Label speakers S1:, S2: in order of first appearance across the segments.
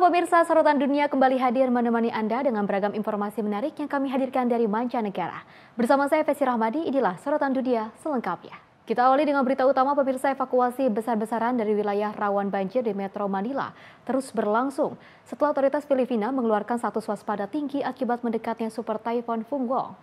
S1: pemirsa, sorotan dunia kembali hadir menemani Anda dengan beragam informasi menarik yang kami hadirkan dari mancanegara. Bersama saya Fesi Rahmadi, inilah sorotan dunia selengkapnya. Kita awali dengan berita utama pemirsa. Evakuasi besar-besaran dari wilayah rawan banjir di Metro Manila terus berlangsung setelah otoritas Filipina mengeluarkan status waspada tinggi akibat mendekatnya super typhoon Fungwong.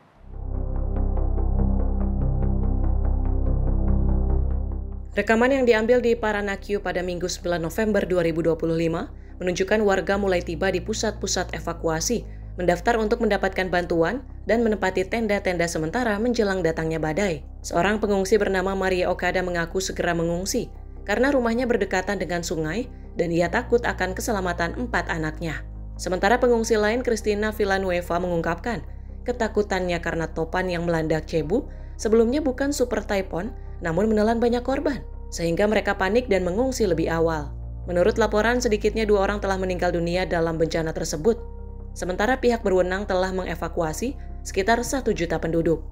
S2: Rekaman yang diambil di Paranaque pada Minggu 9 November 2025 menunjukkan warga mulai tiba di pusat-pusat evakuasi, mendaftar untuk mendapatkan bantuan, dan menempati tenda-tenda sementara menjelang datangnya badai. Seorang pengungsi bernama Maria Okada mengaku segera mengungsi karena rumahnya berdekatan dengan sungai dan ia takut akan keselamatan 4 anaknya. Sementara pengungsi lain, Christina Villanueva, mengungkapkan ketakutannya karena topan yang melanda Cebu sebelumnya bukan super typhoon, namun menelan banyak korban, sehingga mereka panik dan mengungsi lebih awal. Menurut laporan, sedikitnya 2 orang telah meninggal dunia dalam bencana tersebut. Sementara pihak berwenang telah mengevakuasi sekitar 1 juta penduduk.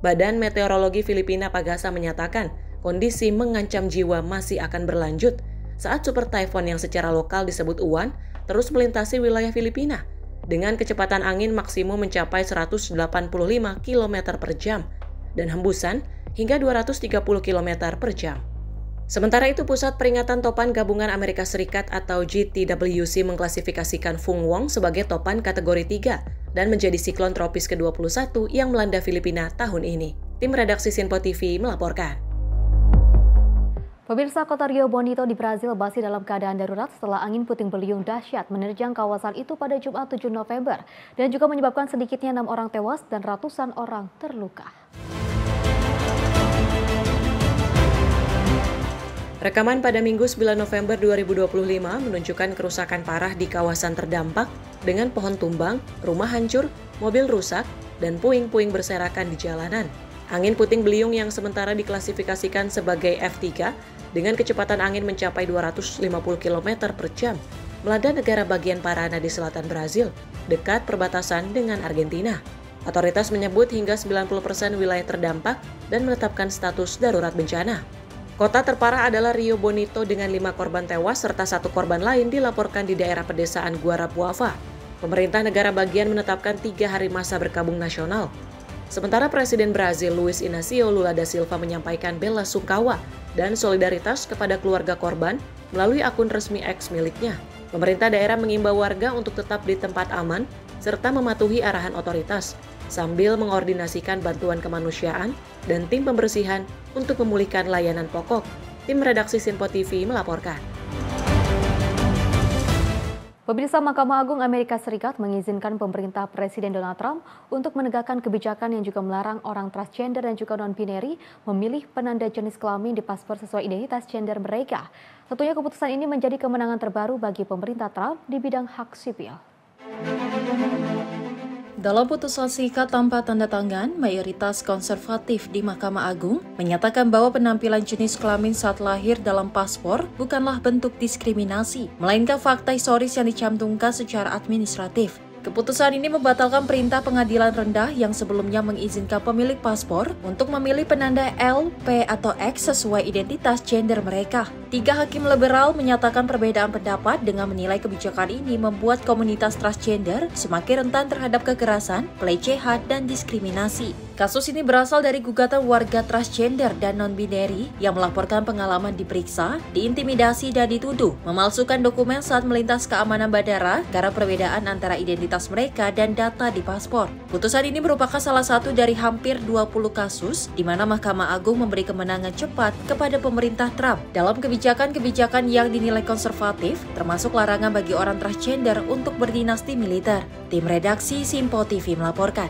S2: Badan Meteorologi Filipina Pagasa menyatakan kondisi mengancam jiwa masih akan berlanjut saat super typhoon yang secara lokal disebut Uwan terus melintasi wilayah Filipina dengan kecepatan angin maksimum mencapai 185 km per jam dan hembusan hingga 230 km per jam. Sementara itu, Pusat Peringatan Topan Gabungan Amerika Serikat atau GTWC mengklasifikasikan Fungwong sebagai topan kategori 3 dan menjadi siklon tropis ke-21 yang melanda Filipina tahun ini. Tim redaksi Sinpo TV melaporkan.
S1: Pemirsa, kota Rio Bonito di Brazil masih dalam keadaan darurat setelah angin puting beliung dahsyat menerjang kawasan itu pada Jumat 7 November dan juga menyebabkan sedikitnya 6 orang tewas dan ratusan orang terluka.
S2: Rekaman pada Minggu 9 November 2025 menunjukkan kerusakan parah di kawasan terdampak dengan pohon tumbang, rumah hancur, mobil rusak, dan puing-puing berserakan di jalanan. Angin puting beliung yang sementara diklasifikasikan sebagai F3 dengan kecepatan angin mencapai 250 km per jam melanda negara bagian Paraná di selatan Brazil, dekat perbatasan dengan Argentina. Otoritas menyebut hingga 90% wilayah terdampak dan menetapkan status darurat bencana. Kota terparah adalah Rio Bonito dengan 5 korban tewas serta 1 korban lain dilaporkan di daerah pedesaan Guarapuava. Pemerintah negara bagian menetapkan 3 hari masa berkabung nasional. Sementara Presiden Brazil Luiz Inácio Lula da Silva menyampaikan bela sungkawa dan solidaritas kepada keluarga korban melalui akun resmi X miliknya. Pemerintah daerah mengimbau warga untuk tetap di tempat aman serta mematuhi arahan otoritas, sambil mengordinasikan bantuan kemanusiaan dan tim pembersihan untuk memulihkan layanan pokok. Tim redaksi Sinpo TV melaporkan.
S1: Pemirsa, Mahkamah Agung Amerika Serikat mengizinkan pemerintah Presiden Donald Trump untuk menegakkan kebijakan yang juga melarang orang transgender dan juga non-binary memilih penanda jenis kelamin di paspor sesuai identitas gender mereka. Tentunya keputusan ini menjadi kemenangan terbaru bagi pemerintah Trump di bidang hak sipil.
S3: Dalam putusan singkat tanpa tanda tangan, mayoritas konservatif di Mahkamah Agung menyatakan bahwa penampilan jenis kelamin saat lahir dalam paspor bukanlah bentuk diskriminasi, melainkan fakta historis yang dicantumkan secara administratif. Keputusan ini membatalkan perintah pengadilan rendah yang sebelumnya mengizinkan pemilik paspor untuk memilih penanda L, P, atau X sesuai identitas gender mereka. 3 hakim liberal menyatakan perbedaan pendapat dengan menilai kebijakan ini membuat komunitas transgender semakin rentan terhadap kekerasan, pelecehan, dan diskriminasi. Kasus ini berasal dari gugatan warga transgender dan non-binary yang melaporkan pengalaman diperiksa, diintimidasi, dan dituduh memalsukan dokumen saat melintas keamanan bandara karena perbedaan antara identitas mereka dan data di paspor. Putusan ini merupakan salah satu dari hampir 20 kasus di mana Mahkamah Agung memberi kemenangan cepat kepada pemerintah Trump dalam kebijakan-kebijakan yang dinilai konservatif, termasuk larangan bagi orang transgender untuk berdinasti militer. Tim redaksi Sinpo TV melaporkan.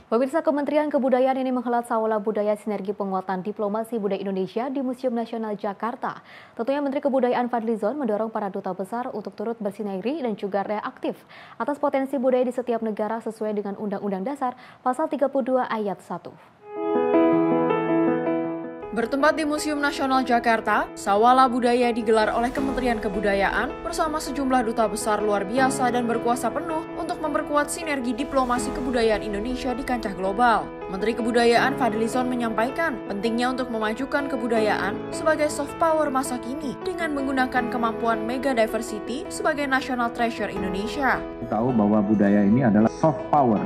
S1: Pemirsa, Kementerian Kebudayaan ini menghelat Sawala Budaya Sinergi Penguatan Diplomasi Budaya Indonesia di Museum Nasional Jakarta. Tentunya Menteri Kebudayaan Fadlizon mendorong para duta besar untuk turut bersinergi dan juga reaktif atas potensi budaya di setiap negara sesuai dengan Undang-Undang Dasar Pasal 32 Ayat 1.
S4: Bertempat di Museum Nasional Jakarta, Sawala Budaya digelar oleh Kementerian Kebudayaan bersama sejumlah duta besar luar biasa dan berkuasa penuh untuk memperkuat sinergi diplomasi kebudayaan Indonesia di kancah global. Menteri Kebudayaan Fadlizon menyampaikan pentingnya untuk memajukan kebudayaan sebagai soft power masa kini dengan menggunakan kemampuan mega diversity sebagai national treasure Indonesia.
S5: Tahu bahwa budaya ini adalah soft power.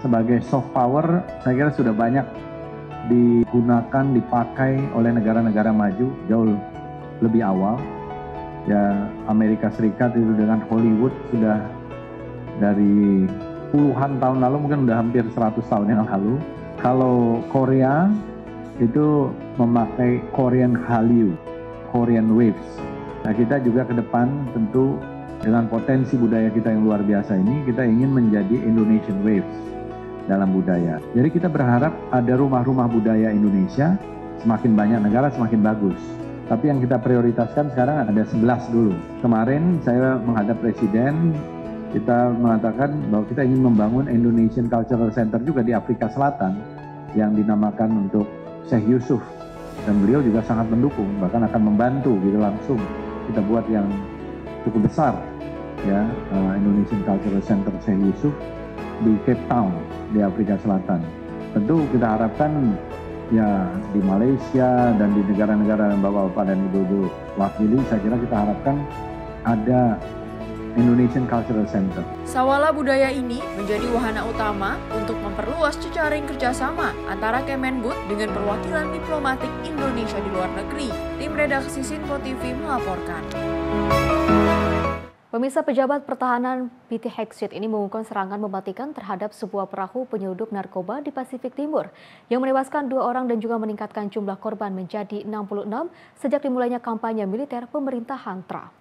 S5: Sebagai soft power, saya kira sudah banyak digunakan, dipakai oleh negara-negara maju jauh lebih awal. Ya, Amerika Serikat itu dengan Hollywood sudah dari puluhan tahun lalu, mungkin udah hampir 100 tahun yang lalu. Kalau Korea itu memakai Korean Hallyu, Korean Waves. Nah, kita juga ke depan tentu dengan potensi budaya kita yang luar biasa ini, kita ingin menjadi Indonesian Waves dalam budaya. Jadi kita berharap ada rumah-rumah budaya Indonesia, semakin banyak negara semakin bagus. Tapi yang kita prioritaskan sekarang ada 11 dulu. Kemarin saya menghadap Presiden, kita mengatakan bahwa kita ingin membangun Indonesian Cultural Center juga di Afrika Selatan yang dinamakan untuk Syekh Yusuf. Dan beliau juga sangat mendukung, bahkan akan membantu gitu langsung. Kita buat yang cukup besar, ya, Indonesian Cultural Center Syekh Yusuf di Cape Town di Afrika Selatan. Tentu kita harapkan ya di Malaysia dan di negara-negara yang Bapak-Bapak dan Ibu-Ibu wakili, saya kira kita harapkan ada Indonesian Cultural Center.
S4: Sawala Budaya ini menjadi wahana utama untuk memperluas jejaring kerjasama antara Kemendbud dengan perwakilan diplomatik Indonesia di luar negeri. Tim redaksi Sinpo TV melaporkan.
S1: Pemirsa, pejabat pertahanan PT Hexit ini mengumumkan serangan mematikan terhadap sebuah perahu penyeludup narkoba di Pasifik Timur yang menewaskan 2 orang dan juga meningkatkan jumlah korban menjadi 66 sejak dimulainya kampanye militer pemerintahan Trump.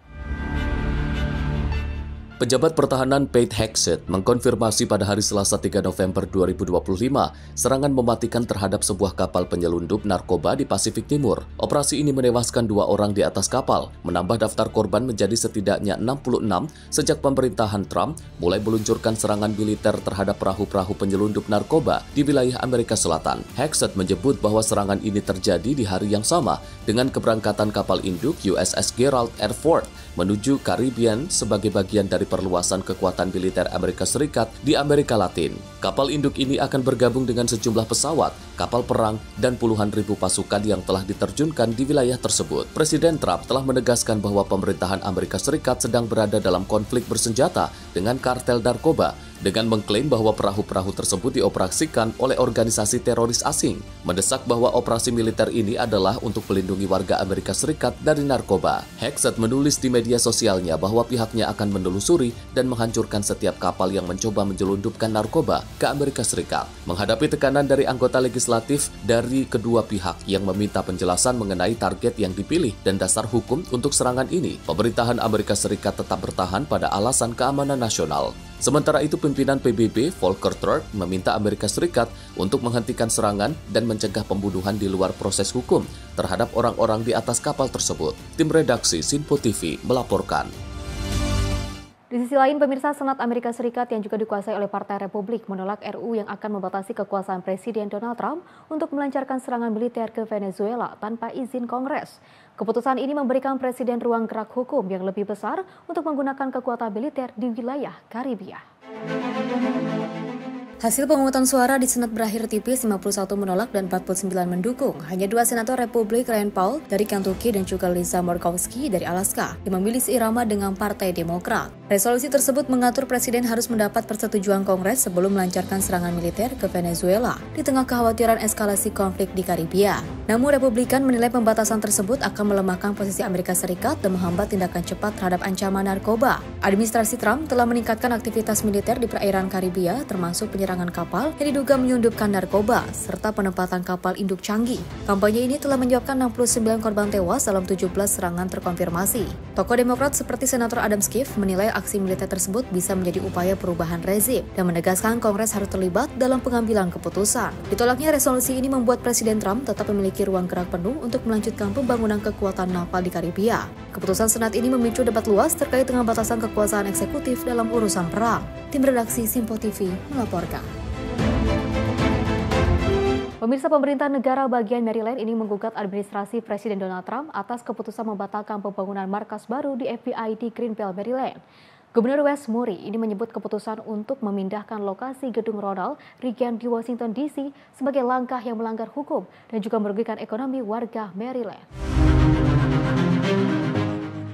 S6: Pejabat pertahanan Pete Hegseth mengkonfirmasi pada hari Selasa 3 November 2025 serangan mematikan terhadap sebuah kapal penyelundup narkoba di Pasifik Timur. Operasi ini menewaskan 2 orang di atas kapal, menambah daftar korban menjadi setidaknya 66 sejak pemerintahan Trump mulai meluncurkan serangan militer terhadap perahu-perahu penyelundup narkoba di wilayah Amerika Selatan. Hegseth menyebut bahwa serangan ini terjadi di hari yang sama dengan keberangkatan kapal induk USS Gerald R. Ford menuju Caribbean sebagai bagian dari perluasan kekuatan militer Amerika Serikat di Amerika Latin. Kapal induk ini akan bergabung dengan sejumlah pesawat, kapal perang, dan puluhan ribu pasukan yang telah diterjunkan di wilayah tersebut. Presiden Trump telah menegaskan bahwa pemerintahan Amerika Serikat sedang berada dalam konflik bersenjata dengan kartel narkoba, dengan mengklaim bahwa perahu-perahu tersebut dioperasikan oleh organisasi teroris asing, mendesak bahwa operasi militer ini adalah untuk melindungi warga Amerika Serikat dari narkoba. Hegseth menulis di media sosialnya bahwa pihaknya akan menelusuri dan menghancurkan setiap kapal yang mencoba menyelundupkan narkoba ke Amerika Serikat. Menghadapi tekanan dari anggota legislatif dari kedua pihak yang meminta penjelasan mengenai target yang dipilih dan dasar hukum untuk serangan ini, pemerintahan Amerika Serikat tetap bertahan pada alasan keamanan nasional. Sementara itu, pimpinan PBB Volker Turk meminta Amerika Serikat untuk menghentikan serangan dan mencegah pembunuhan di luar proses hukum terhadap orang-orang di atas kapal tersebut. Tim redaksi Sinpo TV melaporkan.
S1: Di sisi lain, pemirsa, Senat Amerika Serikat yang juga dikuasai oleh Partai Republik menolak RUU yang akan membatasi kekuasaan Presiden Donald Trump untuk melancarkan serangan militer ke Venezuela tanpa izin Kongres. Keputusan ini memberikan Presiden ruang gerak hukum yang lebih besar untuk menggunakan kekuatan militer di wilayah Karibia. Hasil pemungutan suara di Senat berakhir tipis, 51 menolak dan 49 mendukung. Hanya 2 senator Republik, Rand Paul dari Kentucky dan juga Lisa Murkowski dari Alaska, yang memilih seirama dengan Partai Demokrat. Resolusi tersebut mengatur Presiden harus mendapat persetujuan Kongres sebelum melancarkan serangan militer ke Venezuela di tengah kekhawatiran eskalasi konflik di Karibia. Namun Republikan menilai pembatasan tersebut akan melemahkan posisi Amerika Serikat dan menghambat tindakan cepat terhadap ancaman narkoba. Administrasi Trump telah meningkatkan aktivitas militer di perairan Karibia, termasuk penyerangan kapal yang diduga menyelundupkan narkoba, serta penempatan kapal induk canggih. Kampanye ini telah menyebabkan 69 korban tewas dalam 17 serangan terkonfirmasi. Tokoh Demokrat seperti Senator Adam Schiff menilai aksi militer tersebut bisa menjadi upaya perubahan rezim dan menegaskan Kongres harus terlibat dalam pengambilan keputusan. Ditolaknya resolusi ini membuat Presiden Trump tetap memiliki ruang gerak penuh untuk melanjutkan pembangunan kekuatan naval di Karibia. Keputusan Senat ini memicu debat luas terkait dengan batasan kekuasaan eksekutif dalam urusan perang. Tim redaksi Sinpo TV melaporkan. Pemirsa, pemerintah negara bagian Maryland ini menggugat administrasi Presiden Donald Trump atas keputusan membatalkan pembangunan markas baru di FBI di Greenbelt, Maryland. Gubernur Wes Moore ini menyebut keputusan untuk memindahkan lokasi gedung Ronald Reagan di Washington DC sebagai langkah yang melanggar hukum dan juga merugikan ekonomi warga Maryland.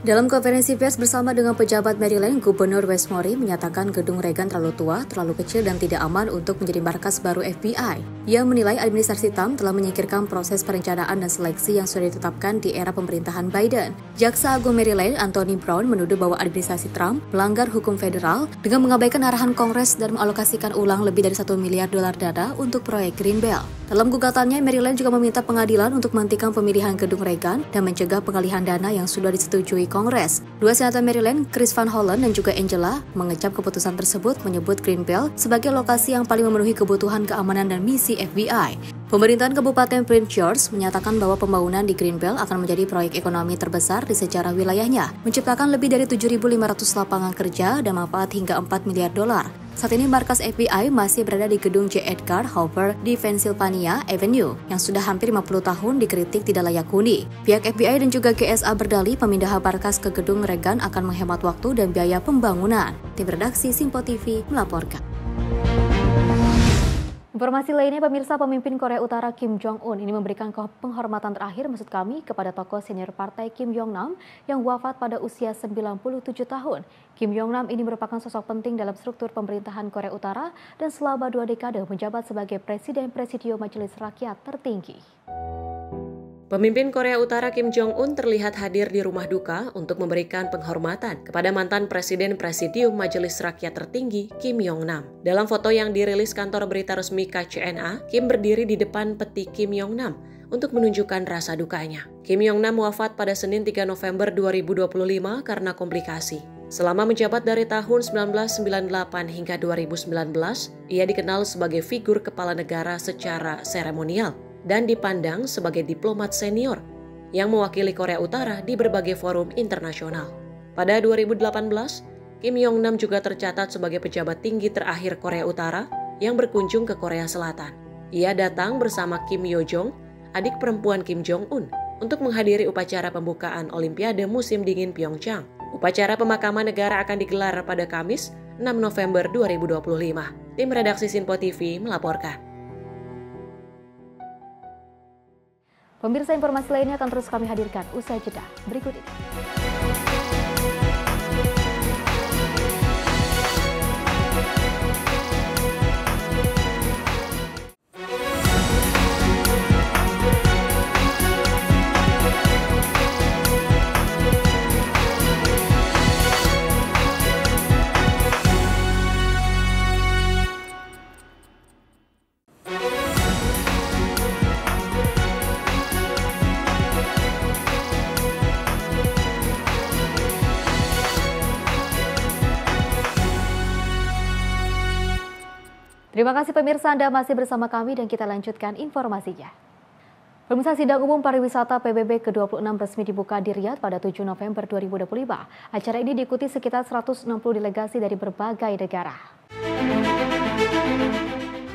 S1: Dalam konferensi pers bersama dengan pejabat Maryland, Gubernur Wes Moore menyatakan gedung Reagan terlalu tua, terlalu kecil dan tidak aman untuk menjadi markas baru FBI. Ia menilai administrasi Trump telah menyingkirkan proses perencanaan dan seleksi yang sudah ditetapkan di era pemerintahan Biden. Jaksa Agung Maryland Anthony Brown menuduh bahwa administrasi Trump melanggar hukum federal dengan mengabaikan arahan Kongres dan mengalokasikan ulang lebih dari $1 miliar dana untuk proyek Greenbelt. Dalam gugatannya, Maryland juga meminta pengadilan untuk menghentikan pemilihan gedung Reagan dan mencegah pengalihan dana yang sudah disetujui Kongres. Dua senator Maryland, Chris Van Hollen dan juga Angela, mengecap keputusan tersebut menyebut Greenbelt sebagai lokasi yang paling memenuhi kebutuhan keamanan dan misi FBI. Pemerintahan Kabupaten Prince George menyatakan bahwa pembangunan di Greenbelt akan menjadi proyek ekonomi terbesar di sejarah wilayahnya, menciptakan lebih dari 7.500 lapangan kerja dan manfaat hingga $4 miliar. Saat ini markas FBI masih berada di gedung J. Edgar Hoover di Pennsylvania Avenue yang sudah hampir 50 tahun dikritik tidak layak huni. Pihak FBI dan juga GSA berdalih pemindahan markas ke gedung Reagan akan menghemat waktu dan biaya pembangunan. Tim redaksi Simpo TV melaporkan. Informasi lainnya, pemirsa, pemimpin Korea Utara Kim Jong-un ini memberikan penghormatan terakhir kepada tokoh senior partai Kim Yong-nam yang wafat pada usia 97 tahun. Kim Yong-nam ini merupakan sosok penting dalam struktur pemerintahan Korea Utara dan selama 2 dekade menjabat sebagai Presiden Presidium Majelis Rakyat tertinggi.
S2: Pemimpin Korea Utara Kim Jong-un terlihat hadir di rumah duka untuk memberikan penghormatan kepada mantan Presiden Presidium Majelis Rakyat Tertinggi Kim Yong-nam. Dalam foto yang dirilis kantor berita resmi KCNA, Kim berdiri di depan peti Kim Yong-nam untuk menunjukkan rasa dukanya. Kim Yong-nam wafat pada Senin 3 November 2025 karena komplikasi. Selama menjabat dari tahun 1998 hingga 2019, ia dikenal sebagai figur kepala negara secara seremonial dan dipandang sebagai diplomat senior yang mewakili Korea Utara di berbagai forum internasional. Pada 2018, Kim Yong-nam juga tercatat sebagai pejabat tinggi terakhir Korea Utara yang berkunjung ke Korea Selatan. Ia datang bersama Kim Yo-jong, adik perempuan Kim Jong-un, untuk menghadiri upacara pembukaan Olimpiade musim dingin Pyeongchang. Upacara pemakaman negara akan digelar pada Kamis, 6 November 2025. Tim redaksi Simpo TV melaporkan.
S1: Pemirsa, informasi lainnya akan terus kami hadirkan usai jeda berikut ini. Terima kasih pemirsa, Anda masih bersama kami dan kita lanjutkan informasinya. Pemirsa, sidang umum pariwisata PBB ke-26 resmi dibuka di Riyadh pada 7 November 2025. Acara ini diikuti sekitar 160 delegasi dari berbagai negara.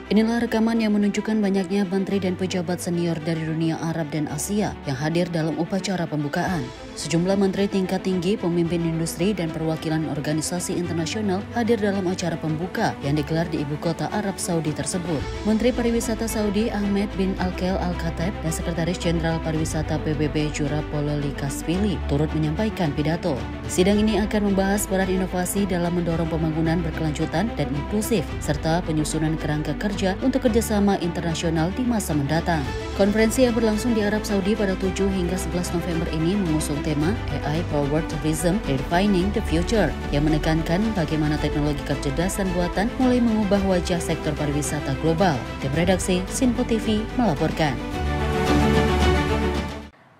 S7: Inilah rekaman yang menunjukkan banyaknya menteri dan pejabat senior dari dunia Arab dan Asia yang hadir dalam upacara pembukaan. Sejumlah menteri tingkat tinggi, pemimpin industri, dan perwakilan organisasi internasional hadir dalam acara pembuka yang digelar di ibu kota Arab Saudi tersebut. Menteri Pariwisata Saudi Ahmed bin Alkel Al-Khatib dan Sekretaris Jenderal Pariwisata PBB Jura Pololi Kaspili turut menyampaikan pidato. Sidang ini akan membahas peran inovasi dalam mendorong pembangunan berkelanjutan dan inklusif, serta penyusunan kerangka kerja untuk kerjasama internasional di masa mendatang. Konferensi yang berlangsung di Arab Saudi pada 7 hingga 11 November ini mengusung tema AI Powered Tourism Redefining the Future yang menekankan bagaimana teknologi kecerdasan buatan mulai mengubah wajah sektor pariwisata global. Tim redaksi Simpo TV melaporkan.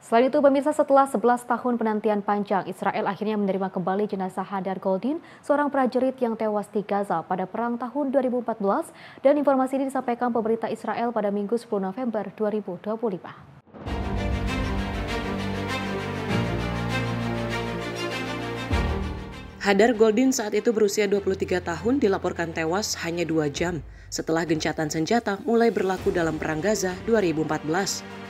S1: Selain itu, pemirsa, setelah 11 tahun penantian panjang, Israel akhirnya menerima kembali jenazah Hadar Goldin, seorang prajurit yang tewas di Gaza pada perang tahun 2014, dan informasi ini disampaikan pemerintah Israel pada Minggu 10 November 2025.
S2: Hadar Goldin saat itu berusia 23 tahun dilaporkan tewas hanya 2 jam setelah gencatan senjata mulai berlaku dalam Perang Gaza 2014.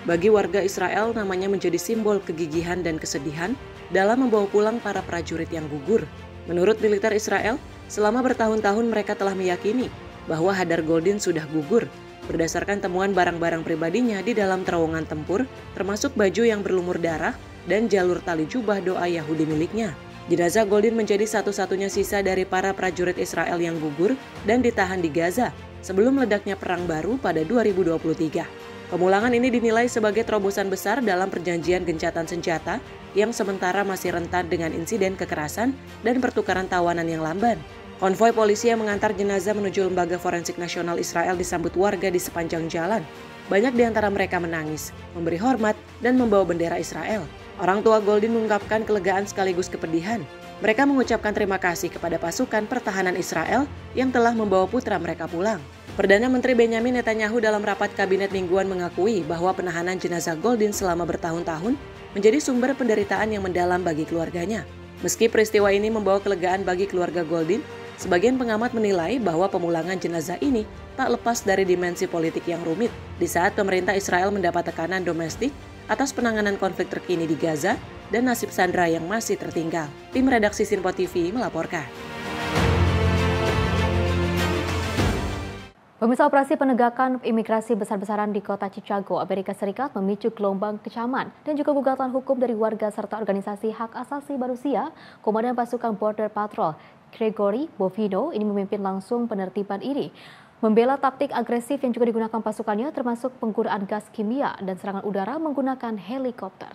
S2: Bagi warga Israel, namanya menjadi simbol kegigihan dan kesedihan dalam membawa pulang para prajurit yang gugur. Menurut militer Israel, selama bertahun-tahun mereka telah meyakini bahwa Hadar Goldin sudah gugur berdasarkan temuan barang-barang pribadinya di dalam terowongan tempur, termasuk baju yang berlumur darah dan jalur tali jubah doa Yahudi miliknya. Jenazah Goldin menjadi satu-satunya sisa dari para prajurit Israel yang gugur dan ditahan di Gaza sebelum meledaknya Perang Baru pada 2023. Pemulangan ini dinilai sebagai terobosan besar dalam perjanjian gencatan senjata yang sementara masih rentan dengan insiden kekerasan dan pertukaran tawanan yang lamban. Konvoi polisi yang mengantar jenazah menuju Lembaga Forensik Nasional Israel disambut warga di sepanjang jalan. Banyak di antara mereka menangis, memberi hormat, dan membawa bendera Israel. Orang tua Goldin mengungkapkan kelegaan sekaligus kepedihan. Mereka mengucapkan terima kasih kepada pasukan pertahanan Israel yang telah membawa putra mereka pulang. Perdana Menteri Benyamin Netanyahu dalam rapat kabinet mingguan mengakui bahwa penahanan jenazah Goldin selama bertahun-tahun menjadi sumber penderitaan yang mendalam bagi keluarganya. Meski peristiwa ini membawa kelegaan bagi keluarga Goldin, sebagian pengamat menilai bahwa pemulangan jenazah ini tak lepas dari dimensi politik yang rumit di saat pemerintah Israel mendapat tekanan domestik atas penanganan konflik terkini di Gaza dan nasib sandera yang masih tertinggal. Tim redaksi Sinpo TV melaporkan.
S1: Pemirsa, operasi penegakan imigrasi besar-besaran di kota Chicago, Amerika Serikat memicu gelombang kecaman dan juga gugatan hukum dari warga serta organisasi hak asasi manusia. Komandan pasukan Border Patrol, Gregory Bovino, ini memimpin langsung penertiban ini. Membela taktik agresif yang juga digunakan pasukannya termasuk penggunaan gas kimia dan serangan udara menggunakan helikopter.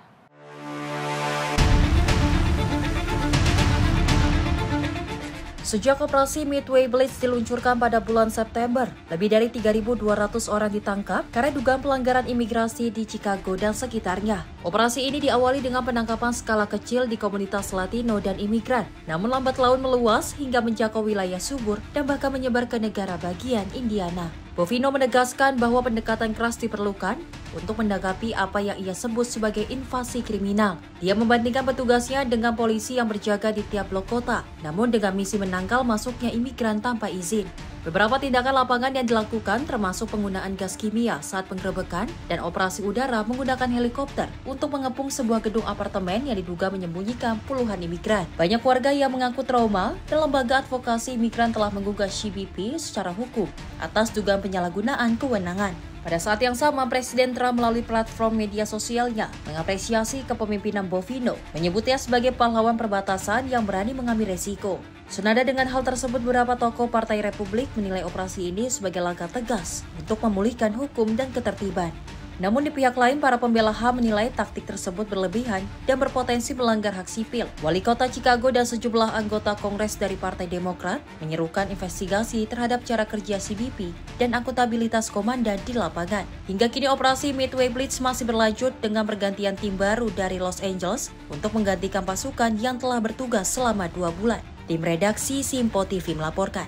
S3: Sejak operasi Midway Blitz diluncurkan pada bulan September, lebih dari 3.200 orang ditangkap karena dugaan pelanggaran imigrasi di Chicago dan sekitarnya. Operasi ini diawali dengan penangkapan skala kecil di komunitas Latino dan imigran, namun lambat laun meluas hingga menjangkau wilayah subur dan bahkan menyebar ke negara bagian Indiana. Bovino menegaskan bahwa pendekatan keras diperlukan untuk menanggapi apa yang ia sebut sebagai invasi kriminal. Dia membandingkan petugasnya dengan polisi yang berjaga di tiap blok kota, namun dengan misi menangkal masuknya imigran tanpa izin. Beberapa tindakan lapangan yang dilakukan termasuk penggunaan gas kimia saat penggerebekan dan operasi udara menggunakan helikopter untuk mengepung sebuah gedung apartemen yang diduga menyembunyikan puluhan imigran. Banyak warga yang mengaku trauma dan lembaga advokasi imigran telah menggugah CBP secara hukum atas dugaan penyalahgunaan kewenangan. Pada saat yang sama, Presiden Trump melalui platform media sosialnya mengapresiasi kepemimpinan Bovino, menyebutnya sebagai pahlawan perbatasan yang berani mengambil resiko. Senada dengan hal tersebut, beberapa tokoh Partai Republik menilai operasi ini sebagai langkah tegas untuk memulihkan hukum dan ketertiban. Namun di pihak lain, para pembela HAM menilai taktik tersebut berlebihan dan berpotensi melanggar hak sipil. Wali kota Chicago dan sejumlah anggota Kongres dari Partai Demokrat menyerukan investigasi terhadap cara kerja CBP dan akuntabilitas komandan di lapangan. Hingga kini operasi Midway Blitz masih berlanjut dengan pergantian tim baru dari Los Angeles untuk menggantikan pasukan yang telah bertugas selama 2 bulan. Tim redaksi Sinpo TV melaporkan.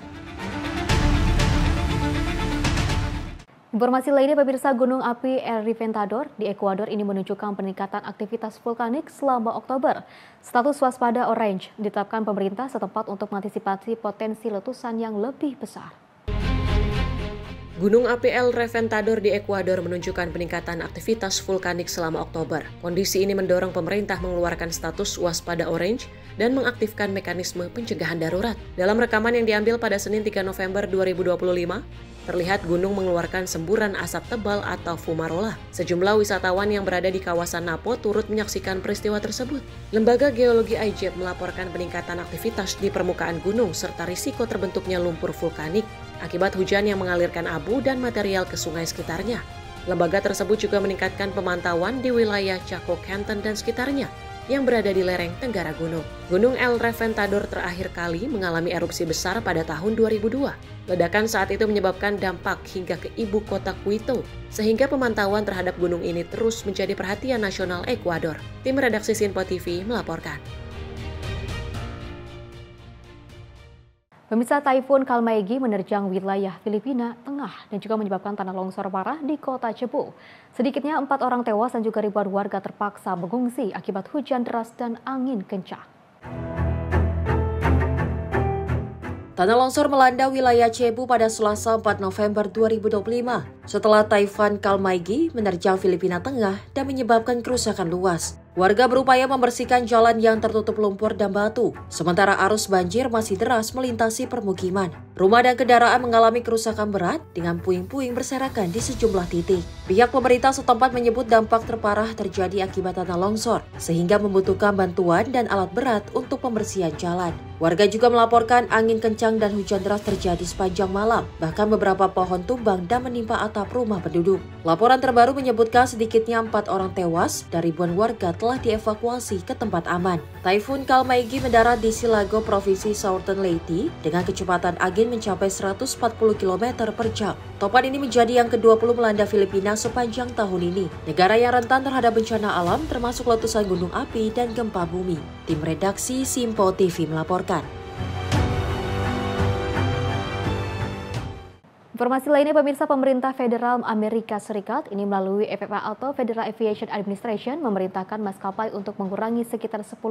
S1: Informasi lainnya, pemirsa, gunung api El Reventador di Ekuador ini menunjukkan peningkatan aktivitas vulkanik selama Oktober. Status waspada orange ditetapkan pemerintah setempat untuk mengantisipasi potensi letusan yang lebih besar.
S2: Gunung api El Reventador di Ekuador menunjukkan peningkatan aktivitas vulkanik selama Oktober. Kondisi ini mendorong pemerintah mengeluarkan status waspada orange dan mengaktifkan mekanisme pencegahan darurat. Dalam rekaman yang diambil pada Senin 3 November 2025, terlihat gunung mengeluarkan semburan asap tebal atau fumarola. Sejumlah wisatawan yang berada di kawasan Napo turut menyaksikan peristiwa tersebut. Lembaga Geologi IJEP melaporkan peningkatan aktivitas di permukaan gunung serta risiko terbentuknya lumpur vulkanik akibat hujan yang mengalirkan abu dan material ke sungai sekitarnya. Lembaga tersebut juga meningkatkan pemantauan di wilayah Chaco Canton dan sekitarnya yang berada di lereng tenggara gunung. Gunung El Reventador terakhir kali mengalami erupsi besar pada tahun 2002. Ledakan saat itu menyebabkan dampak hingga ke ibu kota Quito, sehingga pemantauan terhadap gunung ini terus menjadi perhatian nasional Ekuador. Tim redaksi Sinpo TV melaporkan.
S1: Pemirsa, Taifun Kalmaegi menerjang wilayah Filipina Tengah dan juga menyebabkan tanah longsor parah di kota Cebu. Sedikitnya 4 orang tewas dan juga ribuan warga terpaksa mengungsi akibat hujan deras dan angin kencang.
S3: Tanah longsor melanda wilayah Cebu pada Selasa 4 November 2025 setelah Taifun Kalmaigi menerjang Filipina Tengah dan menyebabkan kerusakan luas. Warga berupaya membersihkan jalan yang tertutup lumpur dan batu, sementara arus banjir masih deras melintasi permukiman. Rumah dan kendaraan mengalami kerusakan berat dengan puing-puing berserakan di sejumlah titik. Pihak pemerintah setempat menyebut dampak terparah terjadi akibat tanah longsor, sehingga membutuhkan bantuan dan alat berat untuk pembersihan jalan. Warga juga melaporkan angin kencang dan hujan deras terjadi sepanjang malam, bahkan beberapa pohon tumbang dan menimpa atap rumah penduduk. Laporan terbaru menyebutkan sedikitnya 4 orang tewas dan ribuan warga telah dievakuasi ke tempat aman. Taifun Kalmaigi mendarat di Silago, Provinsi Southern Leyte dengan kecepatan angin mencapai 140 km per jam. Topan ini menjadi yang ke-20 melanda Filipina sepanjang tahun ini. Negara yang rentan terhadap bencana alam termasuk letusan gunung api dan gempa bumi. Tim redaksi Simpo TV melaporkan.
S1: Informasi lainnya, pemirsa, pemerintah federal Amerika Serikat ini melalui FAA atau Federal Aviation Administration memerintahkan maskapai untuk mengurangi sekitar 10%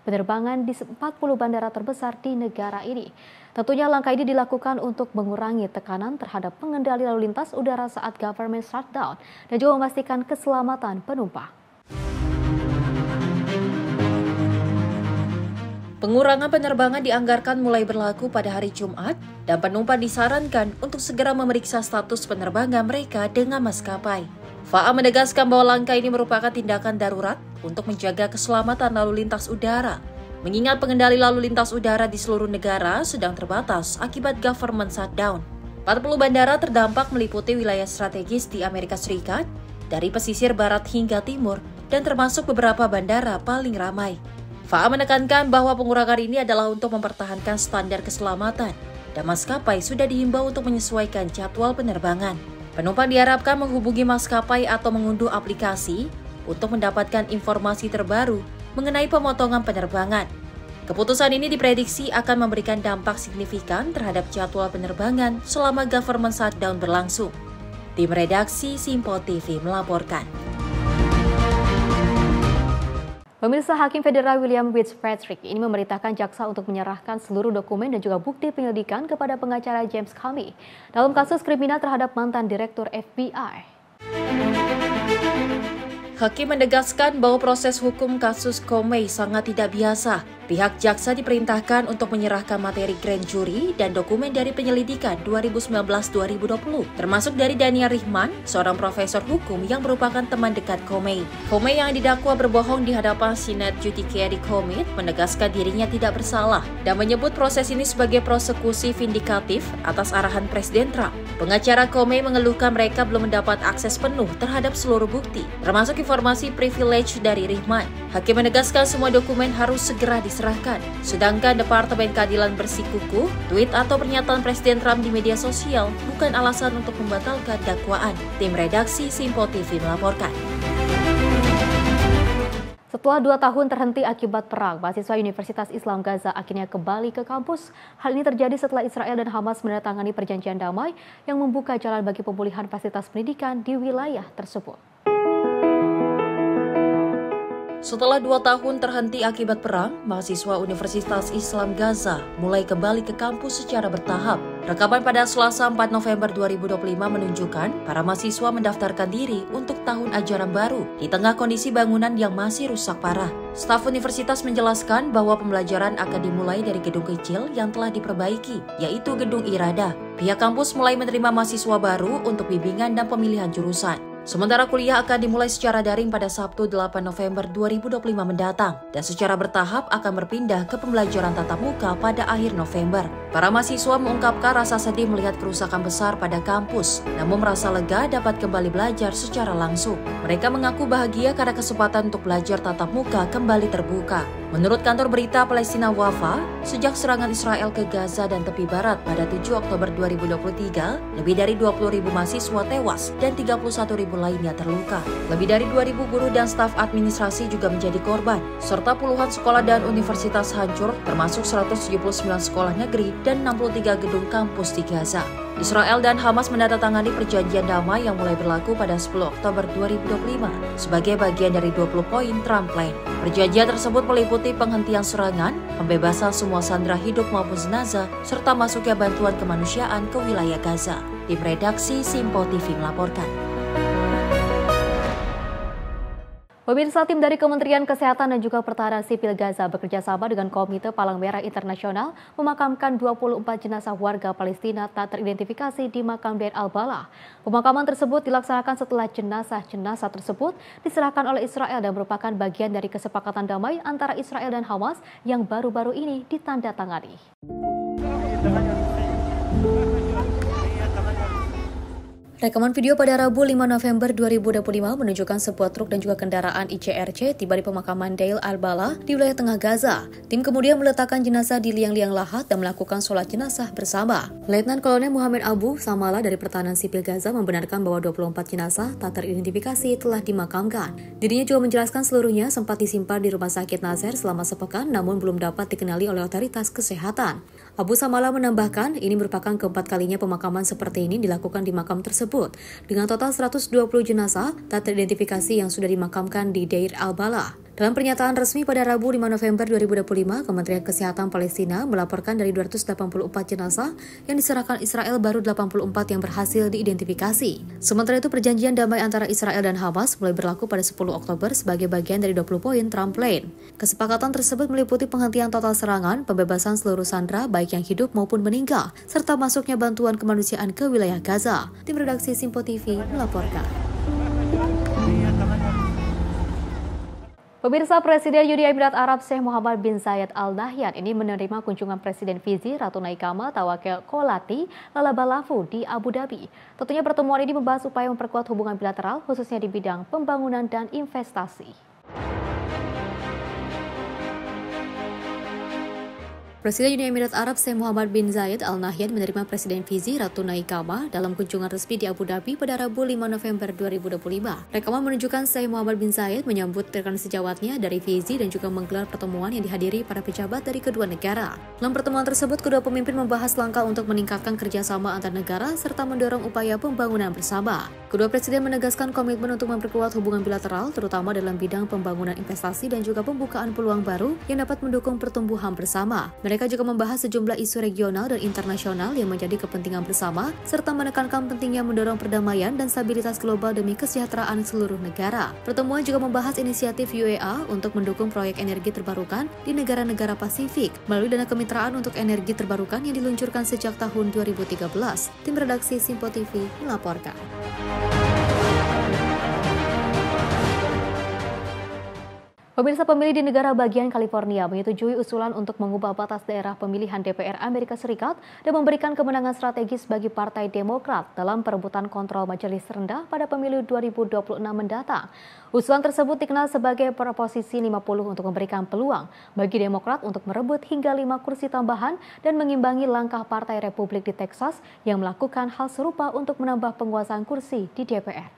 S1: penerbangan di 40 bandara terbesar di negara ini. Tentunya langkah ini dilakukan untuk mengurangi tekanan terhadap pengendali lalu lintas udara saat government shutdown dan juga memastikan keselamatan penumpang.
S3: Pengurangan penerbangan dianggarkan mulai berlaku pada hari Jumat dan penumpang disarankan untuk segera memeriksa status penerbangan mereka dengan maskapai. FAA menegaskan bahwa langkah ini merupakan tindakan darurat untuk menjaga keselamatan lalu lintas udara, mengingat pengendali lalu lintas udara di seluruh negara sedang terbatas akibat government shutdown. 40 bandara terdampak meliputi wilayah strategis di Amerika Serikat, dari pesisir barat hingga timur, dan termasuk beberapa bandara paling ramai. FAA menekankan bahwa pengurangan ini adalah untuk mempertahankan standar keselamatan dan maskapai sudah dihimbau untuk menyesuaikan jadwal penerbangan. Penumpang diharapkan menghubungi maskapai atau mengunduh aplikasi untuk mendapatkan informasi terbaru mengenai pemotongan penerbangan. Keputusan ini diprediksi akan memberikan dampak signifikan terhadap jadwal penerbangan selama government shutdown berlangsung. Tim redaksi Simpo TV melaporkan.
S1: Pemirsa, Hakim Federal William Fitzpatrick ini memerintahkan jaksa untuk menyerahkan seluruh dokumen dan juga bukti penyelidikan kepada pengacara James Comey dalam kasus kriminal terhadap mantan Direktur FBI.
S3: Hakim menegaskan bahwa proses hukum kasus Comey sangat tidak biasa. Pihak jaksa diperintahkan untuk menyerahkan materi grand jury dan dokumen dari penyelidikan 2019-2020, termasuk dari Daniel Richtman, seorang profesor hukum yang merupakan teman dekat Comey. Comey yang didakwa berbohong di hadapan Senate Judiciary Committee menegaskan dirinya tidak bersalah dan menyebut proses ini sebagai prosekusi vindikatif atas arahan Presiden Trump. Pengacara Comey mengeluhkan mereka belum mendapat akses penuh terhadap seluruh bukti, termasuk informasi privilege dari Richtman. Hakim menegaskan semua dokumen harus segera diserahkan. Sedangkan Departemen Keadilan bersikukuh, tweet atau pernyataan Presiden Trump di media sosial bukan alasan untuk membatalkan dakwaan. Tim redaksi Simpo TV melaporkan.
S1: Setelah 2 tahun terhenti akibat perang, mahasiswa Universitas Islam Gaza akhirnya kembali ke kampus. Hal ini terjadi setelah Israel dan Hamas menandatangani perjanjian damai yang membuka jalan bagi pemulihan fasilitas pendidikan di wilayah tersebut.
S3: Setelah 2 tahun terhenti akibat perang, mahasiswa Universitas Islam Gaza mulai kembali ke kampus secara bertahap. Rekaman pada Selasa 4 November 2025 menunjukkan para mahasiswa mendaftarkan diri untuk tahun ajaran baru di tengah kondisi bangunan yang masih rusak parah. Staf universitas menjelaskan bahwa pembelajaran akan dimulai dari gedung kecil yang telah diperbaiki, yaitu Gedung Irada. Pihak kampus mulai menerima mahasiswa baru untuk bimbingan dan pemilihan jurusan. Sementara kuliah akan dimulai secara daring pada Sabtu 8 November 2025 mendatang dan secara bertahap akan berpindah ke pembelajaran tatap muka pada akhir November. Para mahasiswa mengungkapkan rasa sedih melihat kerusakan besar pada kampus, namun merasa lega dapat kembali belajar secara langsung. Mereka mengaku bahagia karena kesempatan untuk belajar tatap muka kembali terbuka. Menurut kantor berita Palestina Wafa, sejak serangan Israel ke Gaza dan tepi barat pada 7 Oktober 2023, lebih dari 20.000 mahasiswa tewas dan 31.000 lainnya terluka. Lebih dari 2.000 guru dan staf administrasi juga menjadi korban, serta puluhan sekolah dan universitas hancur, termasuk 179 sekolah negeri dan 63 gedung kampus di Gaza. Israel dan Hamas menandatangani perjanjian damai yang mulai berlaku pada 10 Oktober 2025 sebagai bagian dari 20 poin Trump Plan. Perjanjian tersebut meliputi penghentian serangan, pembebasan semua sandera hidup maupun jenazah, serta masuknya bantuan kemanusiaan ke wilayah Gaza. Tim redaksi Simpo TV melaporkan.
S1: Pemirsa, tim dari Kementerian Kesehatan dan juga Pertahanan Sipil Gaza bekerja sama dengan Komite Palang Merah Internasional memakamkan 24 jenazah warga Palestina tak teridentifikasi di makam Deir al-Balah. Pemakaman tersebut dilaksanakan setelah jenazah-jenazah tersebut diserahkan oleh Israel dan merupakan bagian dari kesepakatan damai antara Israel dan Hamas yang baru-baru ini ditandatangani. Rekaman video pada Rabu 5 November 2025 menunjukkan sebuah truk dan juga kendaraan ICRC tiba di pemakaman Deir al-Balah di wilayah tengah Gaza. Tim kemudian meletakkan jenazah di liang-liang lahat dan melakukan sholat jenazah bersama. Letnan Kolonel Muhammad Abu Samala dari Pertahanan Sipil Gaza membenarkan bahwa 24 jenazah tak teridentifikasi telah dimakamkan. Dirinya juga menjelaskan seluruhnya sempat disimpan di Rumah Sakit Nasser selama sepekan namun belum dapat dikenali oleh otoritas kesehatan. Abu Samala menambahkan, ini merupakan keempat kalinya pemakaman seperti ini dilakukan di makam tersebut, dengan total 120 jenazah tak teridentifikasi yang sudah dimakamkan di Deir al-Balah. Dalam pernyataan resmi pada Rabu 5 November 2025, Kementerian Kesehatan Palestina melaporkan dari 284 jenazah yang diserahkan Israel baru 84 yang berhasil diidentifikasi. Sementara itu, perjanjian damai antara Israel dan Hamas mulai berlaku pada 10 Oktober sebagai bagian dari 20 poin Trump Plan. Kesepakatan tersebut meliputi penghentian total serangan, pembebasan seluruh sandera baik yang hidup maupun meninggal, serta masuknya bantuan kemanusiaan ke wilayah Gaza. Tim redaksi Simpo TV melaporkan. Pemirsa, Presiden Uni Emirat Arab Sheikh Mohammed bin Zayed Al Nahyan ini menerima kunjungan Presiden Fiji Ratu Naikama Tawakel Kolati Lalabalafu di Abu Dhabi. Tentunya pertemuan ini membahas upaya memperkuat hubungan bilateral khususnya di bidang pembangunan dan investasi. Presiden Uni Emirat Arab Sheikh Mohammed bin Zayed Al Nahyan menerima Presiden Fiji Ratu Naikama dalam kunjungan resmi di Abu Dhabi pada Rabu 5 November 2025. Rekaman menunjukkan Sheikh Mohammed bin Zayed menyambut rekan sejawatnya dari Fiji dan juga menggelar pertemuan yang dihadiri para pejabat dari kedua negara. Dalam pertemuan tersebut, kedua pemimpin membahas langkah untuk meningkatkan kerjasama antar negara serta mendorong upaya pembangunan bersama. Kedua presiden menegaskan komitmen untuk memperkuat hubungan bilateral, terutama dalam bidang pembangunan investasi dan juga pembukaan peluang baru yang dapat mendukung pertumbuhan bersama. Mereka juga membahas sejumlah isu regional dan internasional yang menjadi kepentingan bersama, serta menekankan pentingnya mendorong perdamaian dan stabilitas global demi kesejahteraan seluruh negara. Pertemuan juga membahas inisiatif UEA untuk mendukung proyek energi terbarukan di negara-negara Pasifik melalui dana kemitraan untuk energi terbarukan yang diluncurkan sejak tahun 2013. Tim redaksi Simpo TV melaporkan. Pemirsa, pemilih di negara bagian California menyetujui usulan untuk mengubah batas daerah pemilihan DPR Amerika Serikat dan memberikan kemenangan strategis bagi Partai Demokrat dalam perebutan kontrol majelis rendah pada pemilu 2026 mendatang. Usulan tersebut dikenal sebagai Proposisi 50 untuk memberikan peluang bagi Demokrat untuk merebut hingga 5 kursi tambahan dan mengimbangi langkah Partai Republik di Texas yang melakukan hal serupa untuk menambah penguasaan kursi di DPR.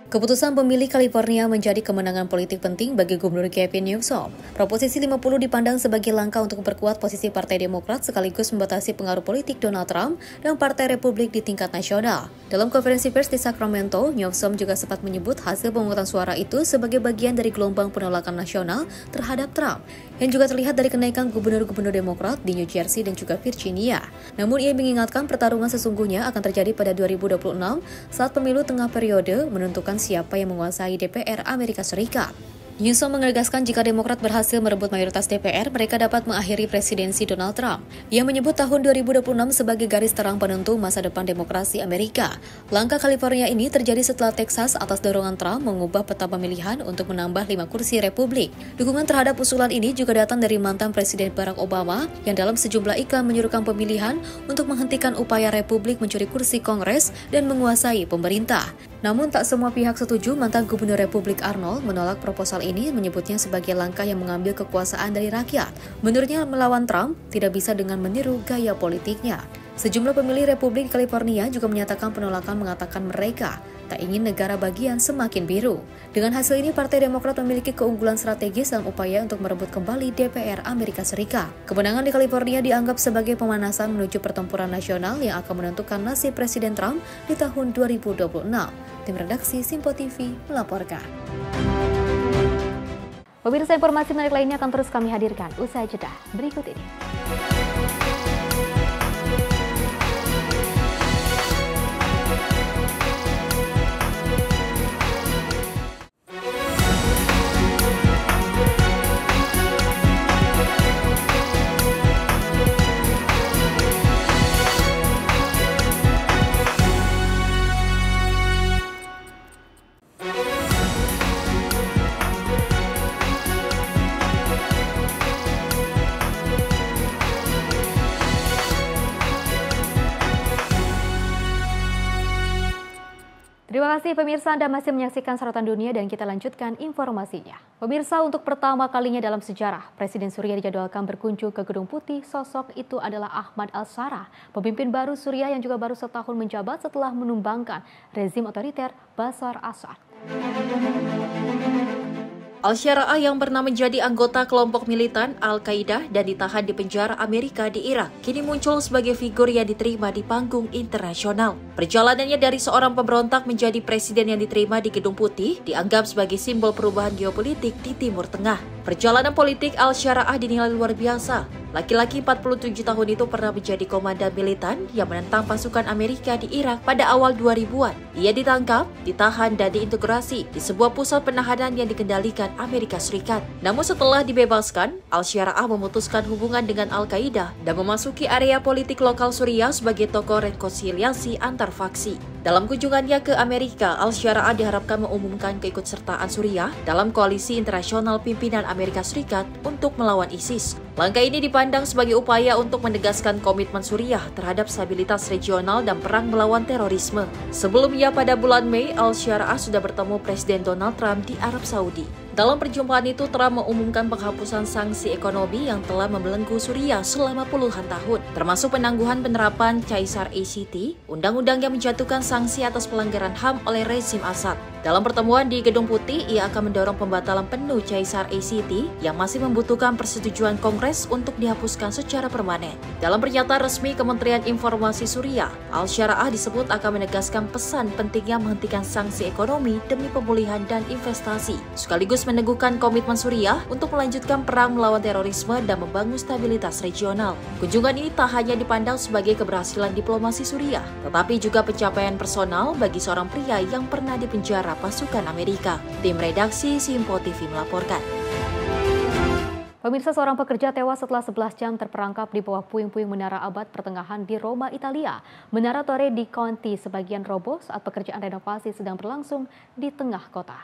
S1: Keputusan pemilih California menjadi kemenangan politik penting bagi Gubernur Gavin Newsom. Proposisi 50 dipandang sebagai langkah untuk memperkuat posisi Partai Demokrat sekaligus membatasi pengaruh politik Donald Trump dan Partai Republik di tingkat nasional. Dalam konferensi pers di Sacramento, Newsom juga sempat menyebut hasil pemungutan suara itu sebagai bagian dari gelombang penolakan nasional terhadap Trump, yang juga terlihat dari kenaikan gubernur-gubernur Demokrat di New Jersey dan juga Virginia. Namun ia mengingatkan pertarungan sesungguhnya akan terjadi pada 2026 saat pemilu tengah periode menentukan siapa yang menguasai DPR Amerika Serikat. Newsom menegaskan jika Demokrat berhasil merebut mayoritas DPR, mereka dapat mengakhiri presidensi Donald Trump. Ia menyebut tahun 2026 sebagai garis terang penentu masa depan demokrasi Amerika. Langkah California ini terjadi setelah Texas atas dorongan Trump mengubah peta pemilihan untuk menambah 5 kursi Republik. Dukungan terhadap usulan ini juga datang dari mantan Presiden Barack Obama yang dalam sejumlah iklan menyuruhkan pemilihan untuk menghentikan upaya Republik mencuri kursi Kongres dan menguasai pemerintah. Namun tak semua pihak setuju. Mantan Gubernur Republik Arnold menolak proposal ini, menyebutnya sebagai langkah yang mengambil kekuasaan dari rakyat. Menurutnya melawan Trump tidak bisa dengan meniru gaya politiknya. Sejumlah pemilih Republik California juga menyatakan penolakan, mengatakan mereka tak ingin negara bagian semakin biru. Dengan hasil ini, Partai Demokrat memiliki keunggulan strategis dalam upaya untuk merebut kembali DPR Amerika Serikat. Kemenangan di California dianggap sebagai pemanasan menuju pertempuran nasional yang akan menentukan nasib Presiden Trump di tahun 2026. Tim redaksi Simpo TV melaporkan. Pemirsa, informasi menarik lainnya akan terus kami hadirkan usai jeda berikut ini. Terima kasih pemirsa, Anda masih menyaksikan Sorotan Dunia dan kita lanjutkan informasinya. Pemirsa, untuk pertama kalinya dalam sejarah, Presiden Suriah dijadwalkan berkunjung ke Gedung Putih. Sosok itu adalah Ahmad al-Shara, pemimpin baru Suriah yang juga baru setahun menjabat setelah menumbangkan rezim otoriter Bashar al-Assad.
S3: Al-Shara yang pernah menjadi anggota kelompok militan Al-Qaeda dan ditahan di penjara Amerika di Irak, kini muncul sebagai figur yang diterima di panggung internasional. Perjalanannya dari seorang pemberontak menjadi presiden yang diterima di Gedung Putih dianggap sebagai simbol perubahan geopolitik di Timur Tengah. Perjalanan politik Al-Shara dinilai luar biasa. Laki-laki 47 tahun itu pernah menjadi komandan militan yang menentang pasukan Amerika di Irak pada awal 2000-an. Ia ditangkap, ditahan, dan diintegrasi di sebuah pusat penahanan yang dikendalikan Amerika Serikat. Namun setelah dibebaskan, Al-Shara memutuskan hubungan dengan Al-Qaeda dan memasuki area politik lokal Suriah sebagai tokoh rekonsiliasi antar faksi. Dalam kunjungannya ke Amerika, Al-Shara diharapkan mengumumkan keikutsertaan Suriah dalam koalisi internasional pimpinan Amerika Serikat untuk melawan ISIS. Langkah ini dipandang sebagai upaya untuk menegaskan komitmen Suriah terhadap stabilitas regional dan perang melawan terorisme. Sebelumnya pada bulan Mei, Al-Shara sudah bertemu Presiden Donald Trump di Arab Saudi. Dalam perjumpaan itu, Trump mengumumkan penghapusan sanksi ekonomi yang telah membelenggu Suriah selama puluhan tahun, termasuk penangguhan penerapan Caesar ACT, undang-undang yang menjatuhkan sanksi atas pelanggaran HAM oleh rezim Assad. Dalam pertemuan di Gedung Putih, ia akan mendorong pembatalan penuh Caesar ACT yang masih membutuhkan persetujuan Kongres untuk dihapuskan secara permanen. Dalam pernyataan resmi Kementerian Informasi Suriah, Al-Shara disebut akan menegaskan pesan pentingnya menghentikan sanksi ekonomi demi pemulihan dan investasi, sekaligus meneguhkan komitmen Suriah untuk melanjutkan perang melawan terorisme dan membangun stabilitas regional. Kunjungan ini tak hanya dipandang sebagai keberhasilan diplomasi Suriah, tetapi juga pencapaian personal bagi seorang pria yang pernah dipenjara pasukan Amerika. Tim redaksi Simpo TV melaporkan.
S1: Pemirsa, seorang pekerja tewas setelah 11 jam terperangkap di bawah puing-puing menara abad pertengahan di Roma, Italia. Menara Torre di Conti sebagian roboh saat pekerjaan renovasi sedang berlangsung di tengah kota.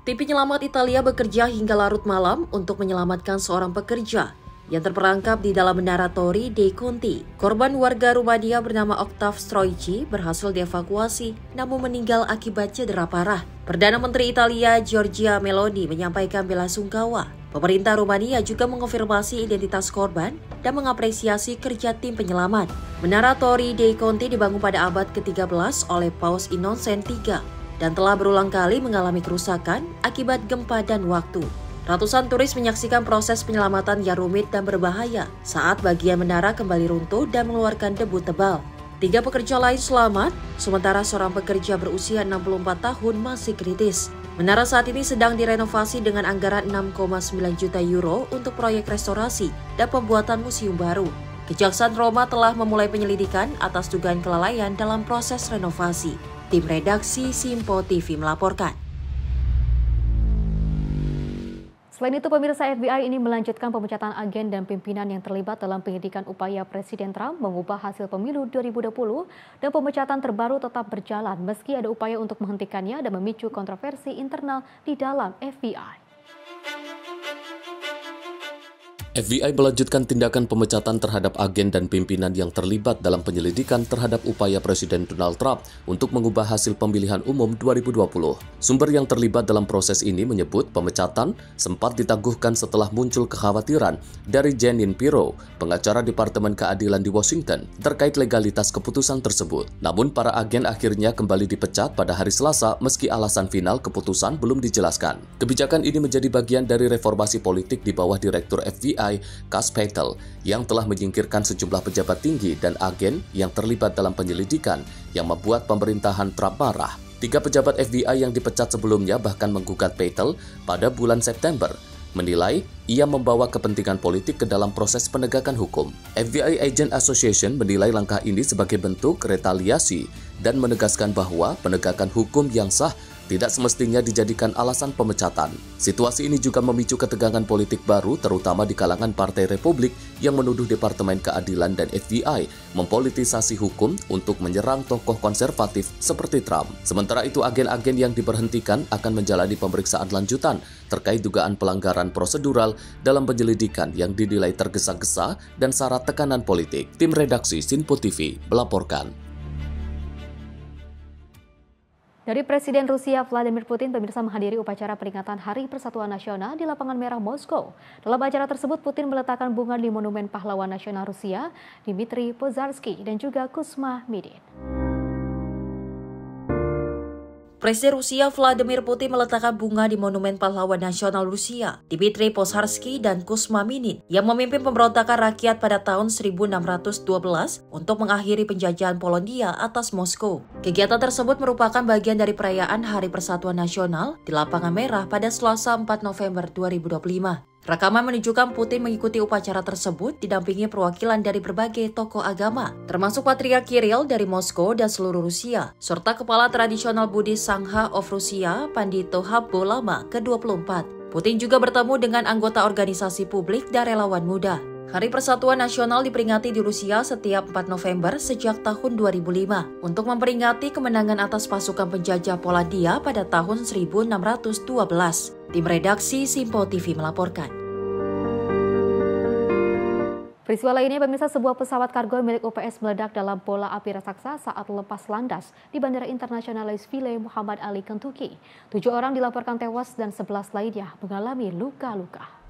S3: Tim penyelamat Italia bekerja hingga larut malam untuk menyelamatkan seorang pekerja yang terperangkap di dalam menara Torre dei Conti. Korban warga Rumania bernama Octav Stroici berhasil dievakuasi namun meninggal akibat cedera parah. Perdana Menteri Italia Giorgia Meloni menyampaikan bela sungkawa. Pemerintah Rumania juga mengonfirmasi identitas korban dan mengapresiasi kerja tim penyelamat. Menara Torre dei Conti dibangun pada abad ke-13 oleh Paus Innocent III dan telah berulang kali mengalami kerusakan akibat gempa dan waktu. Ratusan turis menyaksikan proses penyelamatan yang rumit dan berbahaya saat bagian menara kembali runtuh dan mengeluarkan debu tebal. 3 pekerja lain selamat, sementara seorang pekerja berusia 64 tahun masih kritis. Menara saat ini sedang direnovasi dengan anggaran 6,9 juta euro untuk proyek restorasi dan pembuatan museum baru. Kejaksaan Roma telah memulai penyelidikan atas dugaan kelalaian dalam proses renovasi. Tim redaksi Simpo TV melaporkan.
S1: Selain itu, pemirsa, FBI ini melanjutkan pemecatan agen dan pimpinan yang terlibat dalam penyidikan upaya Presiden Trump mengubah hasil pemilu 2020 dan pemecatan terbaru tetap berjalan meski ada upaya untuk menghentikannya dan memicu kontroversi internal di dalam FBI.
S6: FBI melanjutkan tindakan pemecatan terhadap agen dan pimpinan yang terlibat dalam penyelidikan terhadap upaya Presiden Donald Trump untuk mengubah hasil pemilihan umum 2020. Sumber yang terlibat dalam proses ini menyebut pemecatan sempat ditangguhkan setelah muncul kekhawatiran dari Jeanine Pirro, pengacara Departemen Keadilan di Washington, terkait legalitas keputusan tersebut. Namun para agen akhirnya kembali dipecat pada hari Selasa meski alasan final keputusan belum dijelaskan. Kebijakan ini menjadi bagian dari reformasi politik di bawah Direktur FBI Cass Patel yang telah menyingkirkan sejumlah pejabat tinggi dan agen yang terlibat dalam penyelidikan yang membuat pemerintahan Trump marah. 3 pejabat FBI yang dipecat sebelumnya bahkan menggugat Patel pada bulan September, menilai ia membawa kepentingan politik ke dalam proses penegakan hukum. FBI Agent Association menilai langkah ini sebagai bentuk retaliasi dan menegaskan bahwa penegakan hukum yang sah tidak semestinya dijadikan alasan pemecatan. Situasi ini juga memicu ketegangan politik baru terutama di kalangan Partai Republik yang menuduh Departemen Keadilan dan FBI mempolitisasi hukum untuk menyerang tokoh konservatif seperti Trump. Sementara itu agen-agen yang diberhentikan akan menjalani pemeriksaan lanjutan terkait dugaan pelanggaran prosedural dalam penyelidikan yang dinilai tergesa-gesa dan syarat tekanan politik. Tim redaksi Sinpo TV melaporkan.
S1: Dari Presiden Rusia Vladimir Putin, pemirsa menghadiri upacara peringatan Hari Persatuan Nasional di Lapangan Merah Moskow. Dalam acara tersebut, Putin meletakkan bunga di Monumen Pahlawan Nasional Rusia, Dmitry Pozarsky, dan juga Kuzma Midin.
S3: Presiden Rusia Vladimir Putin meletakkan bunga di Monumen Pahlawan Nasional Rusia, Dmitry Pozarsky dan Kuzma Midin, yang memimpin pemberontakan rakyat pada tahun 1612 untuk mengakhiri penjajahan Polandia atas Moskow. Kegiatan tersebut merupakan bagian dari perayaan Hari Persatuan Nasional di Lapangan Merah pada Selasa 4 November 2025. Rekaman menunjukkan Putin mengikuti upacara tersebut didampingi perwakilan dari berbagai tokoh agama, termasuk Patriark Kirill dari Moskow dan seluruh Rusia, serta Kepala Tradisional Buddhis Sangha of Rusia, Pandito Habbo Lama ke-24. Putin juga bertemu dengan anggota organisasi publik dan relawan muda. Hari Persatuan Nasional diperingati di Rusia setiap 4 November sejak tahun 2005 untuk memperingati kemenangan atas pasukan penjajah Polandia pada tahun 1612. Tim redaksi Sinpo TV melaporkan.
S1: Peristiwa lainnya, pemirsa, sebuah pesawat kargo milik UPS meledak dalam bola api raksasa saat lepas landas di Bandara Internasional Louisville, Muhammad Ali, Kentucky. 7 orang dilaporkan tewas dan 11 lainnya mengalami luka-luka.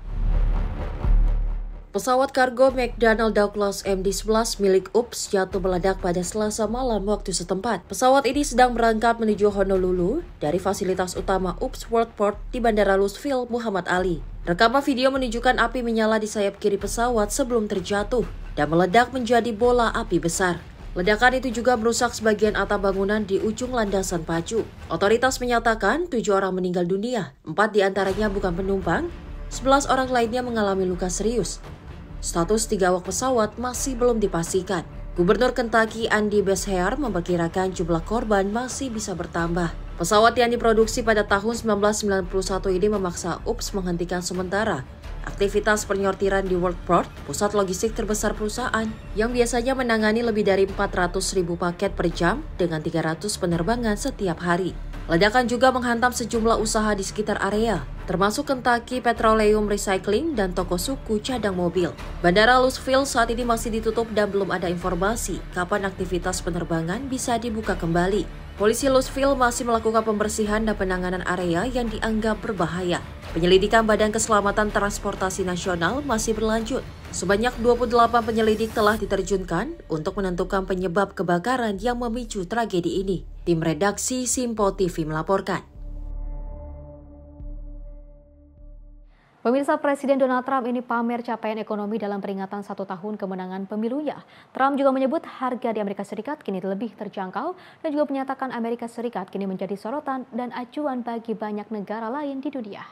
S3: Pesawat kargo McDonnell Douglas MD-11 milik UPS jatuh meledak pada Selasa malam waktu setempat. Pesawat ini sedang berangkat menuju Honolulu dari fasilitas utama UPS Worldport di Bandara Louisville, Muhammad Ali. Rekaman video menunjukkan api menyala di sayap kiri pesawat sebelum terjatuh dan meledak menjadi bola api besar. Ledakan itu juga merusak sebagian atap bangunan di ujung landasan pacu. Otoritas menyatakan 7 orang meninggal dunia, 4 diantaranya bukan penumpang, 11 orang lainnya mengalami luka serius. Status 3 awak pesawat masih belum dipastikan. Gubernur Kentucky Andy Beshear memperkirakan jumlah korban masih bisa bertambah. Pesawat yang diproduksi pada tahun 1991 ini memaksa UPS menghentikan sementara aktivitas penyortiran di Worldport, pusat logistik terbesar perusahaan, yang biasanya menangani lebih dari 400.000 paket per jam dengan 300 penerbangan setiap hari. Ledakan juga menghantam sejumlah usaha di sekitar area, termasuk Kentucky Petroleum Recycling dan toko suku cadang mobil. Bandara Louisville saat ini masih ditutup dan belum ada informasi kapan aktivitas penerbangan bisa dibuka kembali. Polisi Louisville masih melakukan pembersihan dan penanganan area yang dianggap berbahaya. Penyelidikan Badan Keselamatan Transportasi Nasional masih berlanjut. Sebanyak 28 penyelidik telah diterjunkan untuk menentukan penyebab kebakaran yang memicu tragedi ini. Tim redaksi Sinpo TV melaporkan.
S1: Pemirsa, Presiden Donald Trump ini pamer capaian ekonomi dalam peringatan 1 tahun kemenangan pemilunya. Trump juga menyebut harga di Amerika Serikat kini lebih terjangkau dan juga menyatakan Amerika Serikat kini menjadi sorotan dan acuan bagi banyak negara lain di dunia.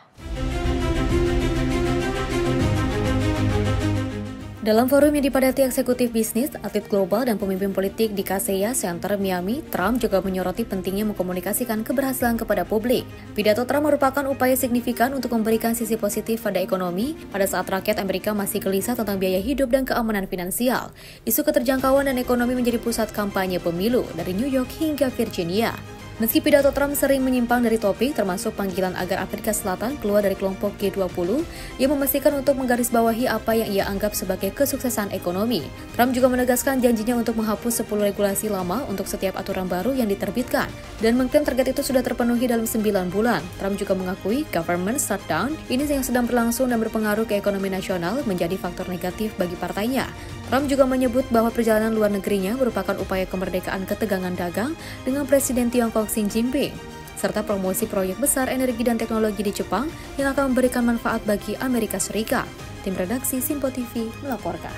S1: Dalam forum yang dipadati eksekutif bisnis, atlet global, dan pemimpin politik di Kaseya Center Miami, Trump juga menyoroti pentingnya mengkomunikasikan keberhasilan kepada publik. Pidato Trump merupakan upaya signifikan untuk memberikan sisi positif pada ekonomi pada saat rakyat Amerika masih gelisah tentang biaya hidup dan keamanan finansial. Isu keterjangkauan dan ekonomi menjadi pusat kampanye pemilu dari New York hingga Virginia. Meski pidato Trump sering menyimpang dari topik, termasuk panggilan agar Afrika Selatan keluar dari kelompok G20, ia memastikan untuk menggarisbawahi apa yang ia anggap sebagai kesuksesan ekonomi. Trump juga menegaskan janjinya untuk menghapus 10 regulasi lama untuk setiap aturan baru yang diterbitkan, dan mengklaim target itu sudah terpenuhi dalam 9 bulan. Trump juga mengakui government shutdown ini yang sedang berlangsung dan berpengaruh ke ekonomi nasional menjadi faktor negatif bagi partainya. Trump juga menyebut bahwa perjalanan luar negerinya merupakan upaya kemerdekaan ketegangan dagang dengan Presiden Tiongkok Xi Jinping, serta promosi proyek besar energi dan teknologi di Jepang yang akan memberikan manfaat bagi Amerika Serikat. Tim redaksi Simpo TV melaporkan.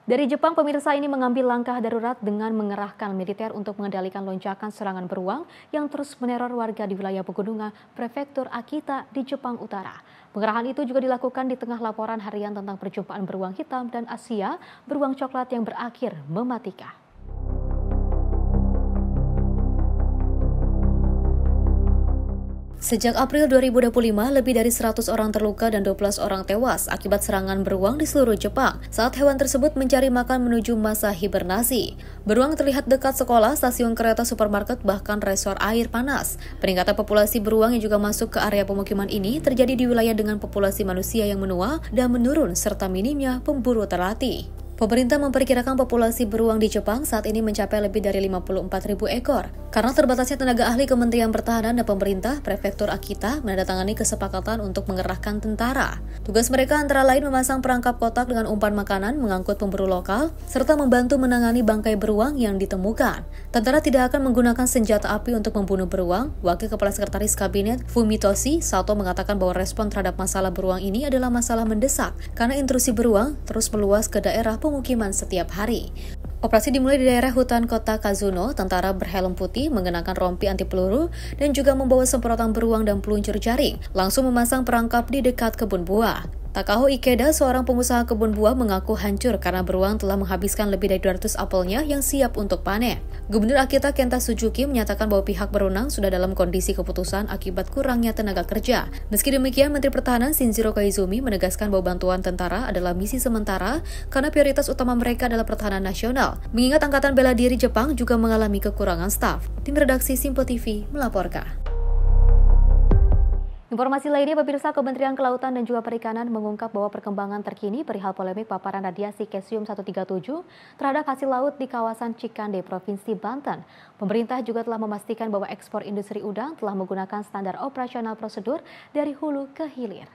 S1: Dari Jepang, pemirsa, ini mengambil langkah darurat dengan mengerahkan militer untuk mengendalikan lonjakan serangan beruang yang terus meneror warga di wilayah pegunungan Prefektur Akita di Jepang Utara. Pengerahan itu juga dilakukan di tengah laporan harian tentang perjumpaan beruang hitam dan Asia, beruang coklat yang berakhir mematikan. Sejak April 2025, lebih dari 100 orang terluka dan 12 orang tewas akibat serangan beruang di seluruh Jepang saat hewan tersebut mencari makan menuju masa hibernasi. Beruang terlihat dekat sekolah, stasiun kereta, supermarket, bahkan resor air panas. Peningkatan populasi beruang yang juga masuk ke area pemukiman ini terjadi di wilayah dengan populasi manusia yang menua dan menurun serta minimnya pemburu terlatih. Pemerintah memperkirakan populasi beruang di Jepang saat ini mencapai lebih dari 54.000 ekor. Karena terbatasnya tenaga ahli, Kementerian Pertahanan dan pemerintah Prefektur Akita menandatangani kesepakatan untuk mengerahkan tentara. Tugas mereka antara lain memasang perangkap kotak dengan umpan makanan, mengangkut pemburu lokal, serta membantu menangani bangkai beruang yang ditemukan. Tentara tidak akan menggunakan senjata api untuk membunuh beruang. Wakil Kepala Sekretaris Kabinet Fumitoshi Sato mengatakan bahwa respon terhadap masalah beruang ini adalah masalah mendesak karena intrusi beruang terus meluas ke daerah pemukiman setiap hari. Operasi dimulai di daerah hutan kota Kazuno. Tentara berhelm putih mengenakan rompi anti peluru dan juga membawa semprotan beruang dan peluncur jaring, langsung memasang perangkap di dekat kebun buah. Takao Ikeda, seorang pengusaha kebun buah, mengaku hancur karena beruang telah menghabiskan lebih dari 200 apelnya yang siap untuk panen. Gubernur Akita Kenta Suzuki menyatakan bahwa pihak berwenang sudah dalam kondisi keputusan akibat kurangnya tenaga kerja. Meski demikian, Menteri Pertahanan Shinjiro Koizumi menegaskan bahwa bantuan tentara adalah misi sementara karena prioritas utama mereka adalah pertahanan nasional. Mengingat Angkatan Bela Diri Jepang juga mengalami kekurangan staf. Tim redaksi Simpo TV melaporkan. Informasi lainnya, pemirsa, Kementerian Kelautan dan juga Perikanan mengungkap bahwa perkembangan terkini perihal polemik paparan radiasi cesium-137 terhadap hasil laut di kawasan Cikande, Provinsi Banten. Pemerintah juga telah memastikan bahwa ekspor industri udang telah menggunakan standar operasional prosedur dari hulu ke hilir.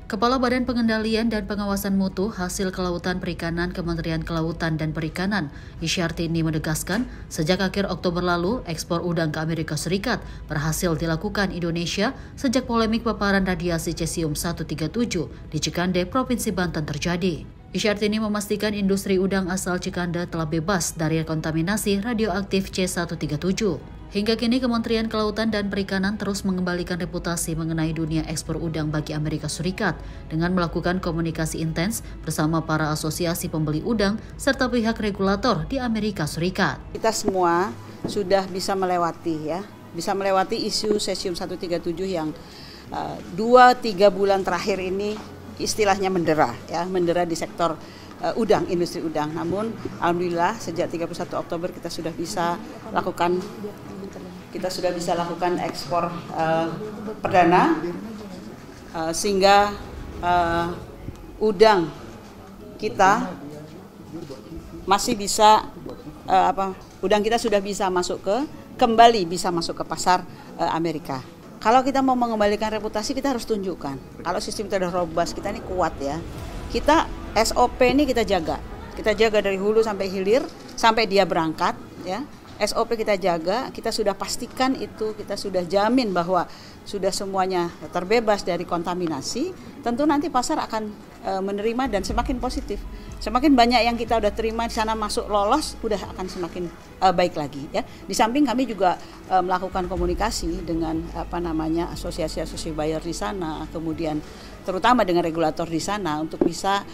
S7: Kepala Badan Pengendalian dan Pengawasan Mutu Hasil Kelautan Perikanan Kementerian Kelautan dan Perikanan, Isyartini, menegaskan sejak akhir Oktober lalu, ekspor udang ke Amerika Serikat berhasil dilakukan Indonesia sejak polemik paparan radiasi cesium-137 di Cikande, Provinsi Banten terjadi. Isyartini memastikan industri udang asal Cikande telah bebas dari kontaminasi radioaktif C137. Hingga kini Kementerian Kelautan dan Perikanan terus mengembalikan reputasi mengenai dunia ekspor udang bagi Amerika Serikat dengan melakukan komunikasi intens bersama para asosiasi pembeli udang serta pihak regulator di Amerika Serikat.
S8: Kita semua sudah bisa melewati isu cesium-137 yang 2-3 bulan terakhir ini istilahnya mendera di sektor udang, industri udang. Namun alhamdulillah sejak 31 Oktober kita sudah bisa lakukan ekspor perdana sehingga udang kita masih bisa udang kita sudah bisa kembali masuk ke pasar Amerika. Kalau kita mau mengembalikan reputasi, kita harus tunjukkan kalau sistem kita sudah robust, kita ini kuat ya. Kita SOP ini kita jaga dari hulu sampai hilir sampai dia berangkat ya. SOP kita jaga, kita sudah pastikan itu, kita sudah jamin bahwa sudah semuanya terbebas dari kontaminasi. Tentu nanti pasar akan menerima dan semakin positif. Semakin banyak yang kita udah terima di sana masuk lolos, udah akan semakin baik lagi ya. Di samping kami juga melakukan komunikasi dengan asosiasi buyer di sana, kemudian terutama dengan regulator di sana untuk bisa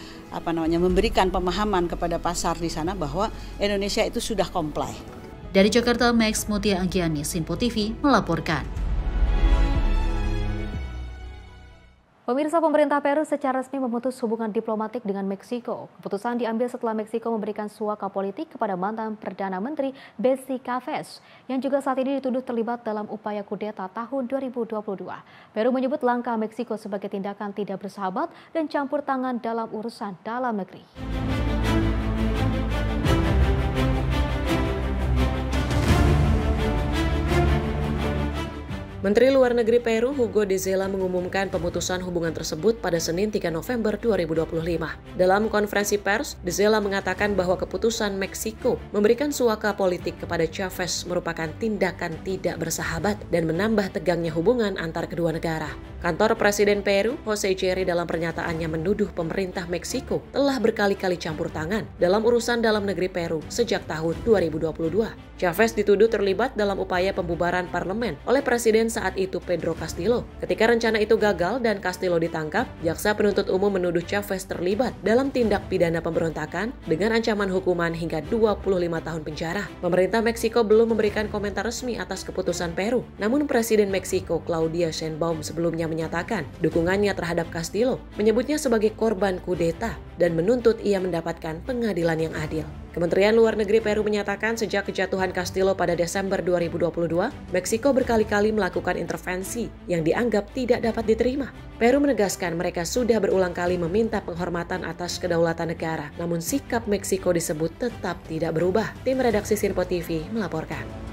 S8: memberikan pemahaman kepada pasar di sana bahwa Indonesia itu sudah comply.
S7: Dari Jakarta, Max Mutia Anggiani, Simpo TV melaporkan.
S1: Pemirsa, pemerintah Peru secara resmi memutus hubungan diplomatik dengan Meksiko. Keputusan diambil setelah Meksiko memberikan suaka politik kepada mantan Perdana Menteri Betsy Chavez, yang juga saat ini dituduh terlibat dalam upaya kudeta tahun 2022. Peru menyebut langkah Meksiko sebagai tindakan tidak bersahabat dan campur tangan dalam urusan dalam negeri.
S2: Menteri Luar Negeri Peru Hugo de Zela mengumumkan pemutusan hubungan tersebut pada Senin 3 November 2025. Dalam konferensi pers, de Zela mengatakan bahwa keputusan Meksiko memberikan suaka politik kepada Chavez merupakan tindakan tidak bersahabat dan menambah tegangnya hubungan antar kedua negara. Kantor Presiden Peru, Jose Cherry, dalam pernyataannya menuduh pemerintah Meksiko telah berkali-kali campur tangan dalam urusan dalam negeri Peru sejak tahun 2022. Chavez dituduh terlibat dalam upaya pembubaran parlemen oleh Presiden saat itu Pedro Castillo. Ketika rencana itu gagal dan Castillo ditangkap, jaksa penuntut umum menuduh Chavez terlibat dalam tindak pidana pemberontakan dengan ancaman hukuman hingga 25 tahun penjara. Pemerintah Meksiko belum memberikan komentar resmi atas keputusan Peru. Namun Presiden Meksiko Claudia Sheinbaum sebelumnya menyatakan dukungannya terhadap Castillo, menyebutnya sebagai korban kudeta dan menuntut ia mendapatkan pengadilan yang adil. Kementerian Luar Negeri Peru menyatakan sejak kejatuhan Castillo pada Desember 2022, Meksiko berkali-kali melakukan intervensi yang dianggap tidak dapat diterima. Peru menegaskan mereka sudah berulang kali meminta penghormatan atas kedaulatan negara, namun sikap Meksiko disebut tetap tidak berubah. Tim redaksi Sinpo TV melaporkan.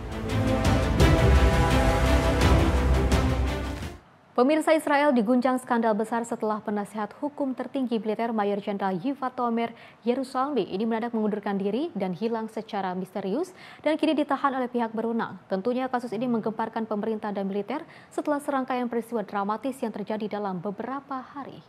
S1: Pemirsa, Israel diguncang skandal besar setelah penasihat hukum tertinggi militer Mayor Jenderal Yivat Tomer Yerusalmi ini mendadak mengundurkan diri dan hilang secara misterius dan kini ditahan oleh pihak berwenang. Tentunya kasus ini menggemparkan pemerintah dan militer setelah serangkaian peristiwa dramatis yang terjadi dalam beberapa hari.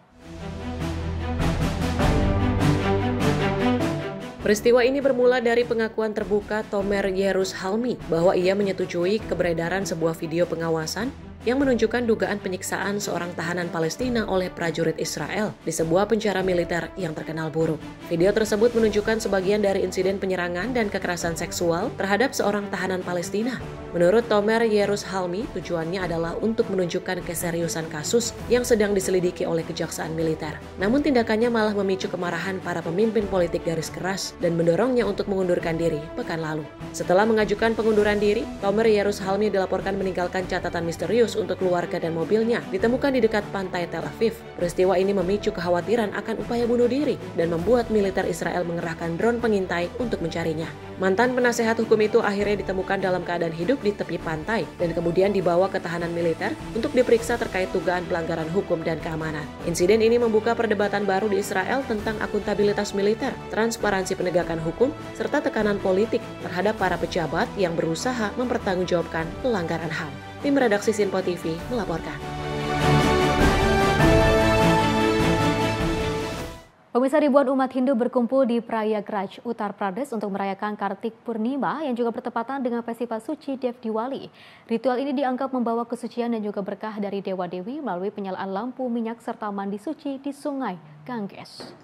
S2: Peristiwa ini bermula dari pengakuan terbuka Tomer Yerusalmi bahwa ia menyetujui keberedaran sebuah video pengawasan yang menunjukkan dugaan penyiksaan seorang tahanan Palestina oleh prajurit Israel di sebuah penjara militer yang terkenal buruk. Video tersebut menunjukkan sebagian dari insiden penyerangan dan kekerasan seksual terhadap seorang tahanan Palestina. Menurut Tomer Yerusalmi, tujuannya adalah untuk menunjukkan keseriusan kasus yang sedang diselidiki oleh kejaksaan militer. Namun tindakannya malah memicu kemarahan para pemimpin politik garis keras dan mendorongnya untuk mengundurkan diri pekan lalu. Setelah mengajukan pengunduran diri, Tomer Yerusalmi dilaporkan meninggalkan catatan misterius untuk keluarga dan mobilnya ditemukan di dekat pantai Tel Aviv. Peristiwa ini memicu kekhawatiran akan upaya bunuh diri dan membuat militer Israel mengerahkan drone pengintai untuk mencarinya. Mantan penasehat hukum itu akhirnya ditemukan dalam keadaan hidup di tepi pantai dan kemudian dibawa ke tahanan militer untuk diperiksa terkait dugaan pelanggaran hukum dan keamanan. Insiden ini membuka perdebatan baru di Israel tentang akuntabilitas militer, transparansi penegakan hukum, serta tekanan politik terhadap para pejabat yang berusaha mempertanggungjawabkan pelanggaran HAM. Tim redaksi Sinpo TV melaporkan.
S1: Pemirsa, ribuan umat Hindu berkumpul di Prayagraj, Uttar Pradesh untuk merayakan Kartik Purnima yang juga bertepatan dengan festival suci Dev Diwali. Ritual ini dianggap membawa kesucian dan juga berkah dari Dewa-Dewi melalui penyalaan lampu minyak serta mandi suci di Sungai Ganges.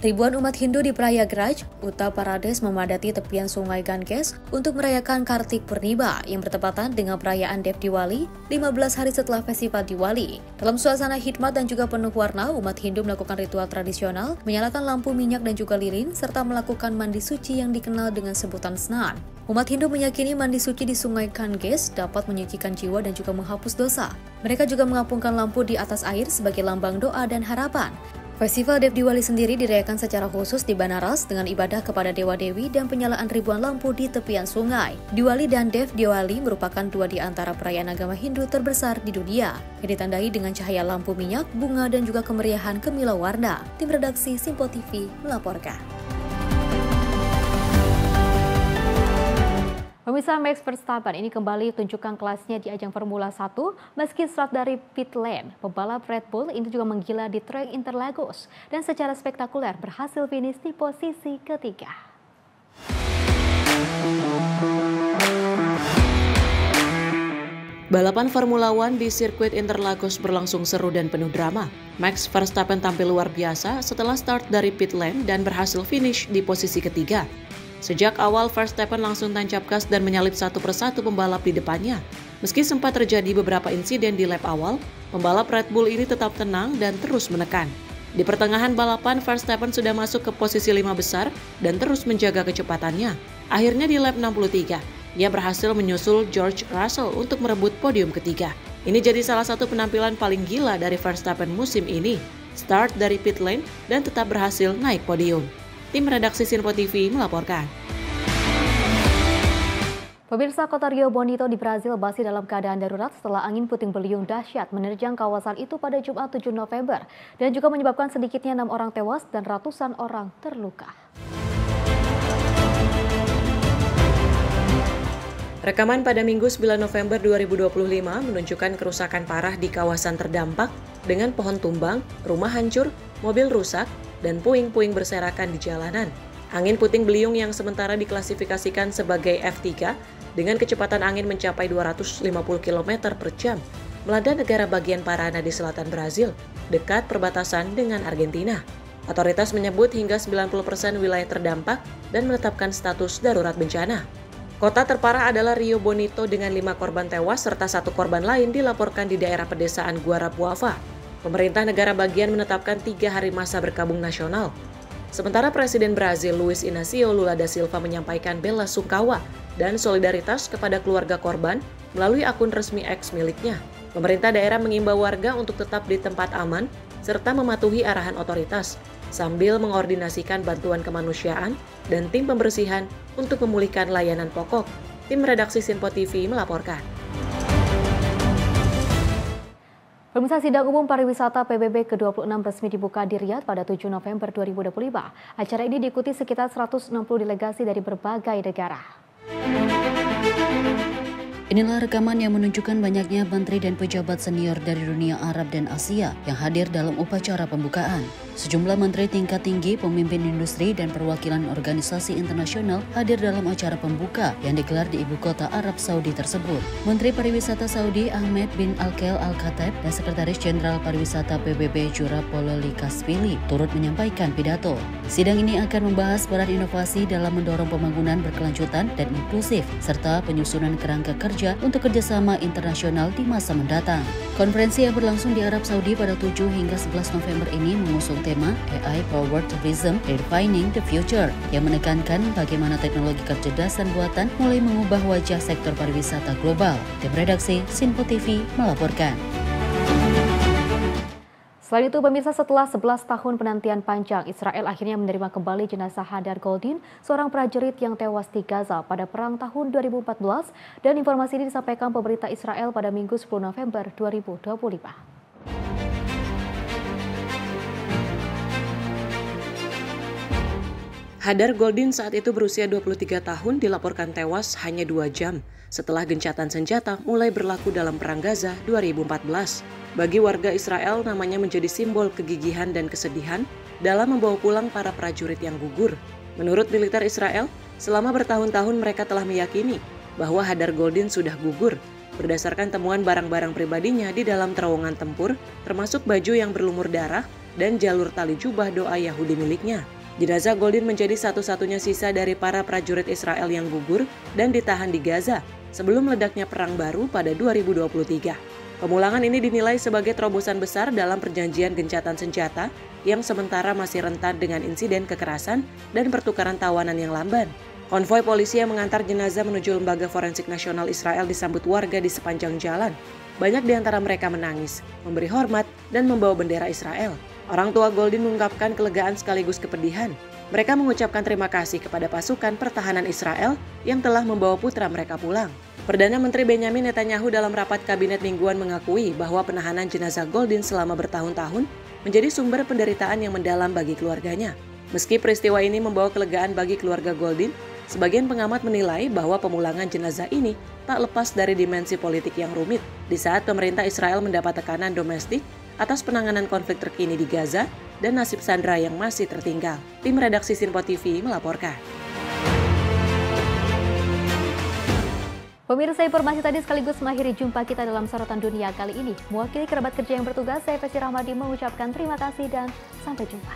S1: Ribuan umat Hindu di Prayagraj, Uttar Pradesh memadati tepian Sungai Ganges untuk merayakan Kartik Purnima yang bertepatan dengan perayaan Dev Diwali 15 hari setelah festival Diwali. Dalam suasana hikmat dan juga penuh warna, umat Hindu melakukan ritual tradisional, menyalakan lampu minyak dan juga lilin, serta melakukan mandi suci yang dikenal dengan sebutan snan. Umat Hindu meyakini mandi suci di Sungai Ganges dapat menyucikan jiwa dan juga menghapus dosa. Mereka juga mengapungkan lampu di atas air sebagai lambang doa dan harapan. Festival Dev Diwali sendiri dirayakan secara khusus di Banaras dengan ibadah kepada Dewa-Dewi dan penyalaan ribuan lampu di tepian sungai. Diwali dan Dev Diwali merupakan dua di antara perayaan agama Hindu terbesar di dunia, yang ditandai dengan cahaya lampu minyak, bunga, dan juga kemeriahan kemilau warna. Tim redaksi Sinpo TV melaporkan. Pemirsa, Max Verstappen ini kembali tunjukkan kelasnya di ajang Formula 1 meski start dari pit lane. Pembalap Red Bull ini juga menggila di trek Interlagos dan secara spektakuler berhasil finish di posisi ketiga.
S2: Balapan Formula One di sirkuit Interlagos berlangsung seru dan penuh drama. Max Verstappen tampil luar biasa setelah start dari pit lane dan berhasil finish di posisi ketiga. Sejak awal, Verstappen langsung tancap gas dan menyalip satu persatu pembalap di depannya. Meski sempat terjadi beberapa insiden di lap awal, pembalap Red Bull ini tetap tenang dan terus menekan. Di pertengahan balapan, Verstappen sudah masuk ke posisi 5 besar dan terus menjaga kecepatannya. Akhirnya di lap 63, ia berhasil menyusul George Russell untuk merebut podium ketiga. Ini jadi salah satu penampilan paling gila dari Verstappen musim ini. Start dari pit lane dan tetap berhasil naik podium. Tim redaksi Sinpo TV melaporkan.
S1: Pemirsa, kota Rio Bonito di Brazil masih dalam keadaan darurat setelah angin puting beliung dahsyat menerjang kawasan itu pada Jumat 7 November dan juga menyebabkan sedikitnya 6 orang tewas dan ratusan orang terluka.
S2: Rekaman pada Minggu 9 November 2025 menunjukkan kerusakan parah di kawasan terdampak dengan pohon tumbang, rumah hancur, mobil rusak, dan puing-puing berserakan di jalanan. Angin puting beliung yang sementara diklasifikasikan sebagai F3 dengan kecepatan angin mencapai 250 km per jam melanda negara bagian Paraná di selatan Brazil, dekat perbatasan dengan Argentina. Otoritas menyebut hingga 90% wilayah terdampak dan menetapkan status darurat bencana. Kota terparah adalah Rio Bonito dengan 5 korban tewas serta 1 korban lain dilaporkan di daerah pedesaan Guarapuava. Pemerintah negara bagian menetapkan 3 hari masa berkabung nasional. Sementara Presiden Brazil Luiz Inácio Lula da Silva menyampaikan bela sungkawa dan solidaritas kepada keluarga korban melalui akun resmi X miliknya. Pemerintah daerah mengimbau warga untuk tetap di tempat aman serta mematuhi arahan otoritas sambil mengordinasikan bantuan kemanusiaan dan tim pembersihan untuk memulihkan layanan pokok. Tim redaksi Sinpo TV melaporkan.
S1: Pemirsa, sidang umum pariwisata PBB ke-26 resmi dibuka di Riyadh pada 7 November 2025. Acara ini diikuti sekitar 160 delegasi dari berbagai negara.
S7: Inilah rekaman yang menunjukkan banyaknya menteri dan pejabat senior dari dunia Arab dan Asia yang hadir dalam upacara pembukaan. Sejumlah menteri tingkat tinggi, pemimpin industri, dan perwakilan organisasi internasional hadir dalam acara pembuka yang digelar di ibu kota Arab Saudi tersebut. Menteri Pariwisata Saudi Ahmed bin Alkel Al-Khatib dan Sekretaris Jenderal Pariwisata PBB Jura Pololikaspili turut menyampaikan pidato. Sidang ini akan membahas peran inovasi dalam mendorong pembangunan berkelanjutan dan inklusif, serta penyusunan kerangka kerja untuk kerjasama internasional di masa mendatang. Konferensi yang berlangsung di Arab Saudi pada 7 hingga 11 November ini mengusung tema AI Powered Tourism Redefining the Future yang menekankan bagaimana teknologi kecerdasan buatan mulai mengubah wajah sektor pariwisata global. Tim redaksi Sinpo TV melaporkan.
S1: Selain itu, pemirsa, setelah 11 tahun penantian panjang, Israel akhirnya menerima kembali jenazah Hadar Goldin, seorang prajurit yang tewas di Gaza pada perang tahun 2014, dan informasi ini disampaikan pemerintah Israel pada Minggu 10 November 2025.
S2: Hadar Goldin saat itu berusia 23 tahun dilaporkan tewas hanya 2 jam setelah gencatan senjata mulai berlaku dalam Perang Gaza 2014. Bagi warga Israel, namanya menjadi simbol kegigihan dan kesedihan dalam membawa pulang para prajurit yang gugur. Menurut militer Israel, selama bertahun-tahun mereka telah meyakini bahwa Hadar Goldin sudah gugur berdasarkan temuan barang-barang pribadinya di dalam terowongan tempur, termasuk baju yang berlumur darah dan jalur tali jubah doa Yahudi miliknya. Jenazah Goldin menjadi satu-satunya sisa dari para prajurit Israel yang gugur dan ditahan di Gaza sebelum meledaknya Perang Baru pada 2023. Pemulangan ini dinilai sebagai terobosan besar dalam perjanjian gencatan senjata yang sementara masih rentan dengan insiden kekerasan dan pertukaran tawanan yang lamban. Konvoi polisi yang mengantar jenazah menuju Lembaga Forensik Nasional Israel disambut warga di sepanjang jalan. Banyak di antara mereka menangis, memberi hormat, dan membawa bendera Israel. Orang tua Goldin mengungkapkan kelegaan sekaligus kepedihan. Mereka mengucapkan terima kasih kepada pasukan pertahanan Israel yang telah membawa putra mereka pulang. Perdana Menteri Benjamin Netanyahu dalam rapat kabinet mingguan mengakui bahwa penahanan jenazah Goldin selama bertahun-tahun menjadi sumber penderitaan yang mendalam bagi keluarganya. Meski peristiwa ini membawa kelegaan bagi keluarga Goldin, sebagian pengamat menilai bahwa pemulangan jenazah ini tak lepas dari dimensi politik yang rumit di saat pemerintah Israel mendapat tekanan domestik atas penanganan konflik terkini di Gaza dan nasib sandera yang masih tertinggal. Tim redaksi Sinpo TV melaporkan.
S1: Pemirsa, informasi tadi sekaligus mengakhiri jumpa kita dalam Sorotan Dunia kali ini. Mewakili kerabat kerja yang bertugas, saya Fesi Rahmadi mengucapkan terima kasih dan sampai jumpa.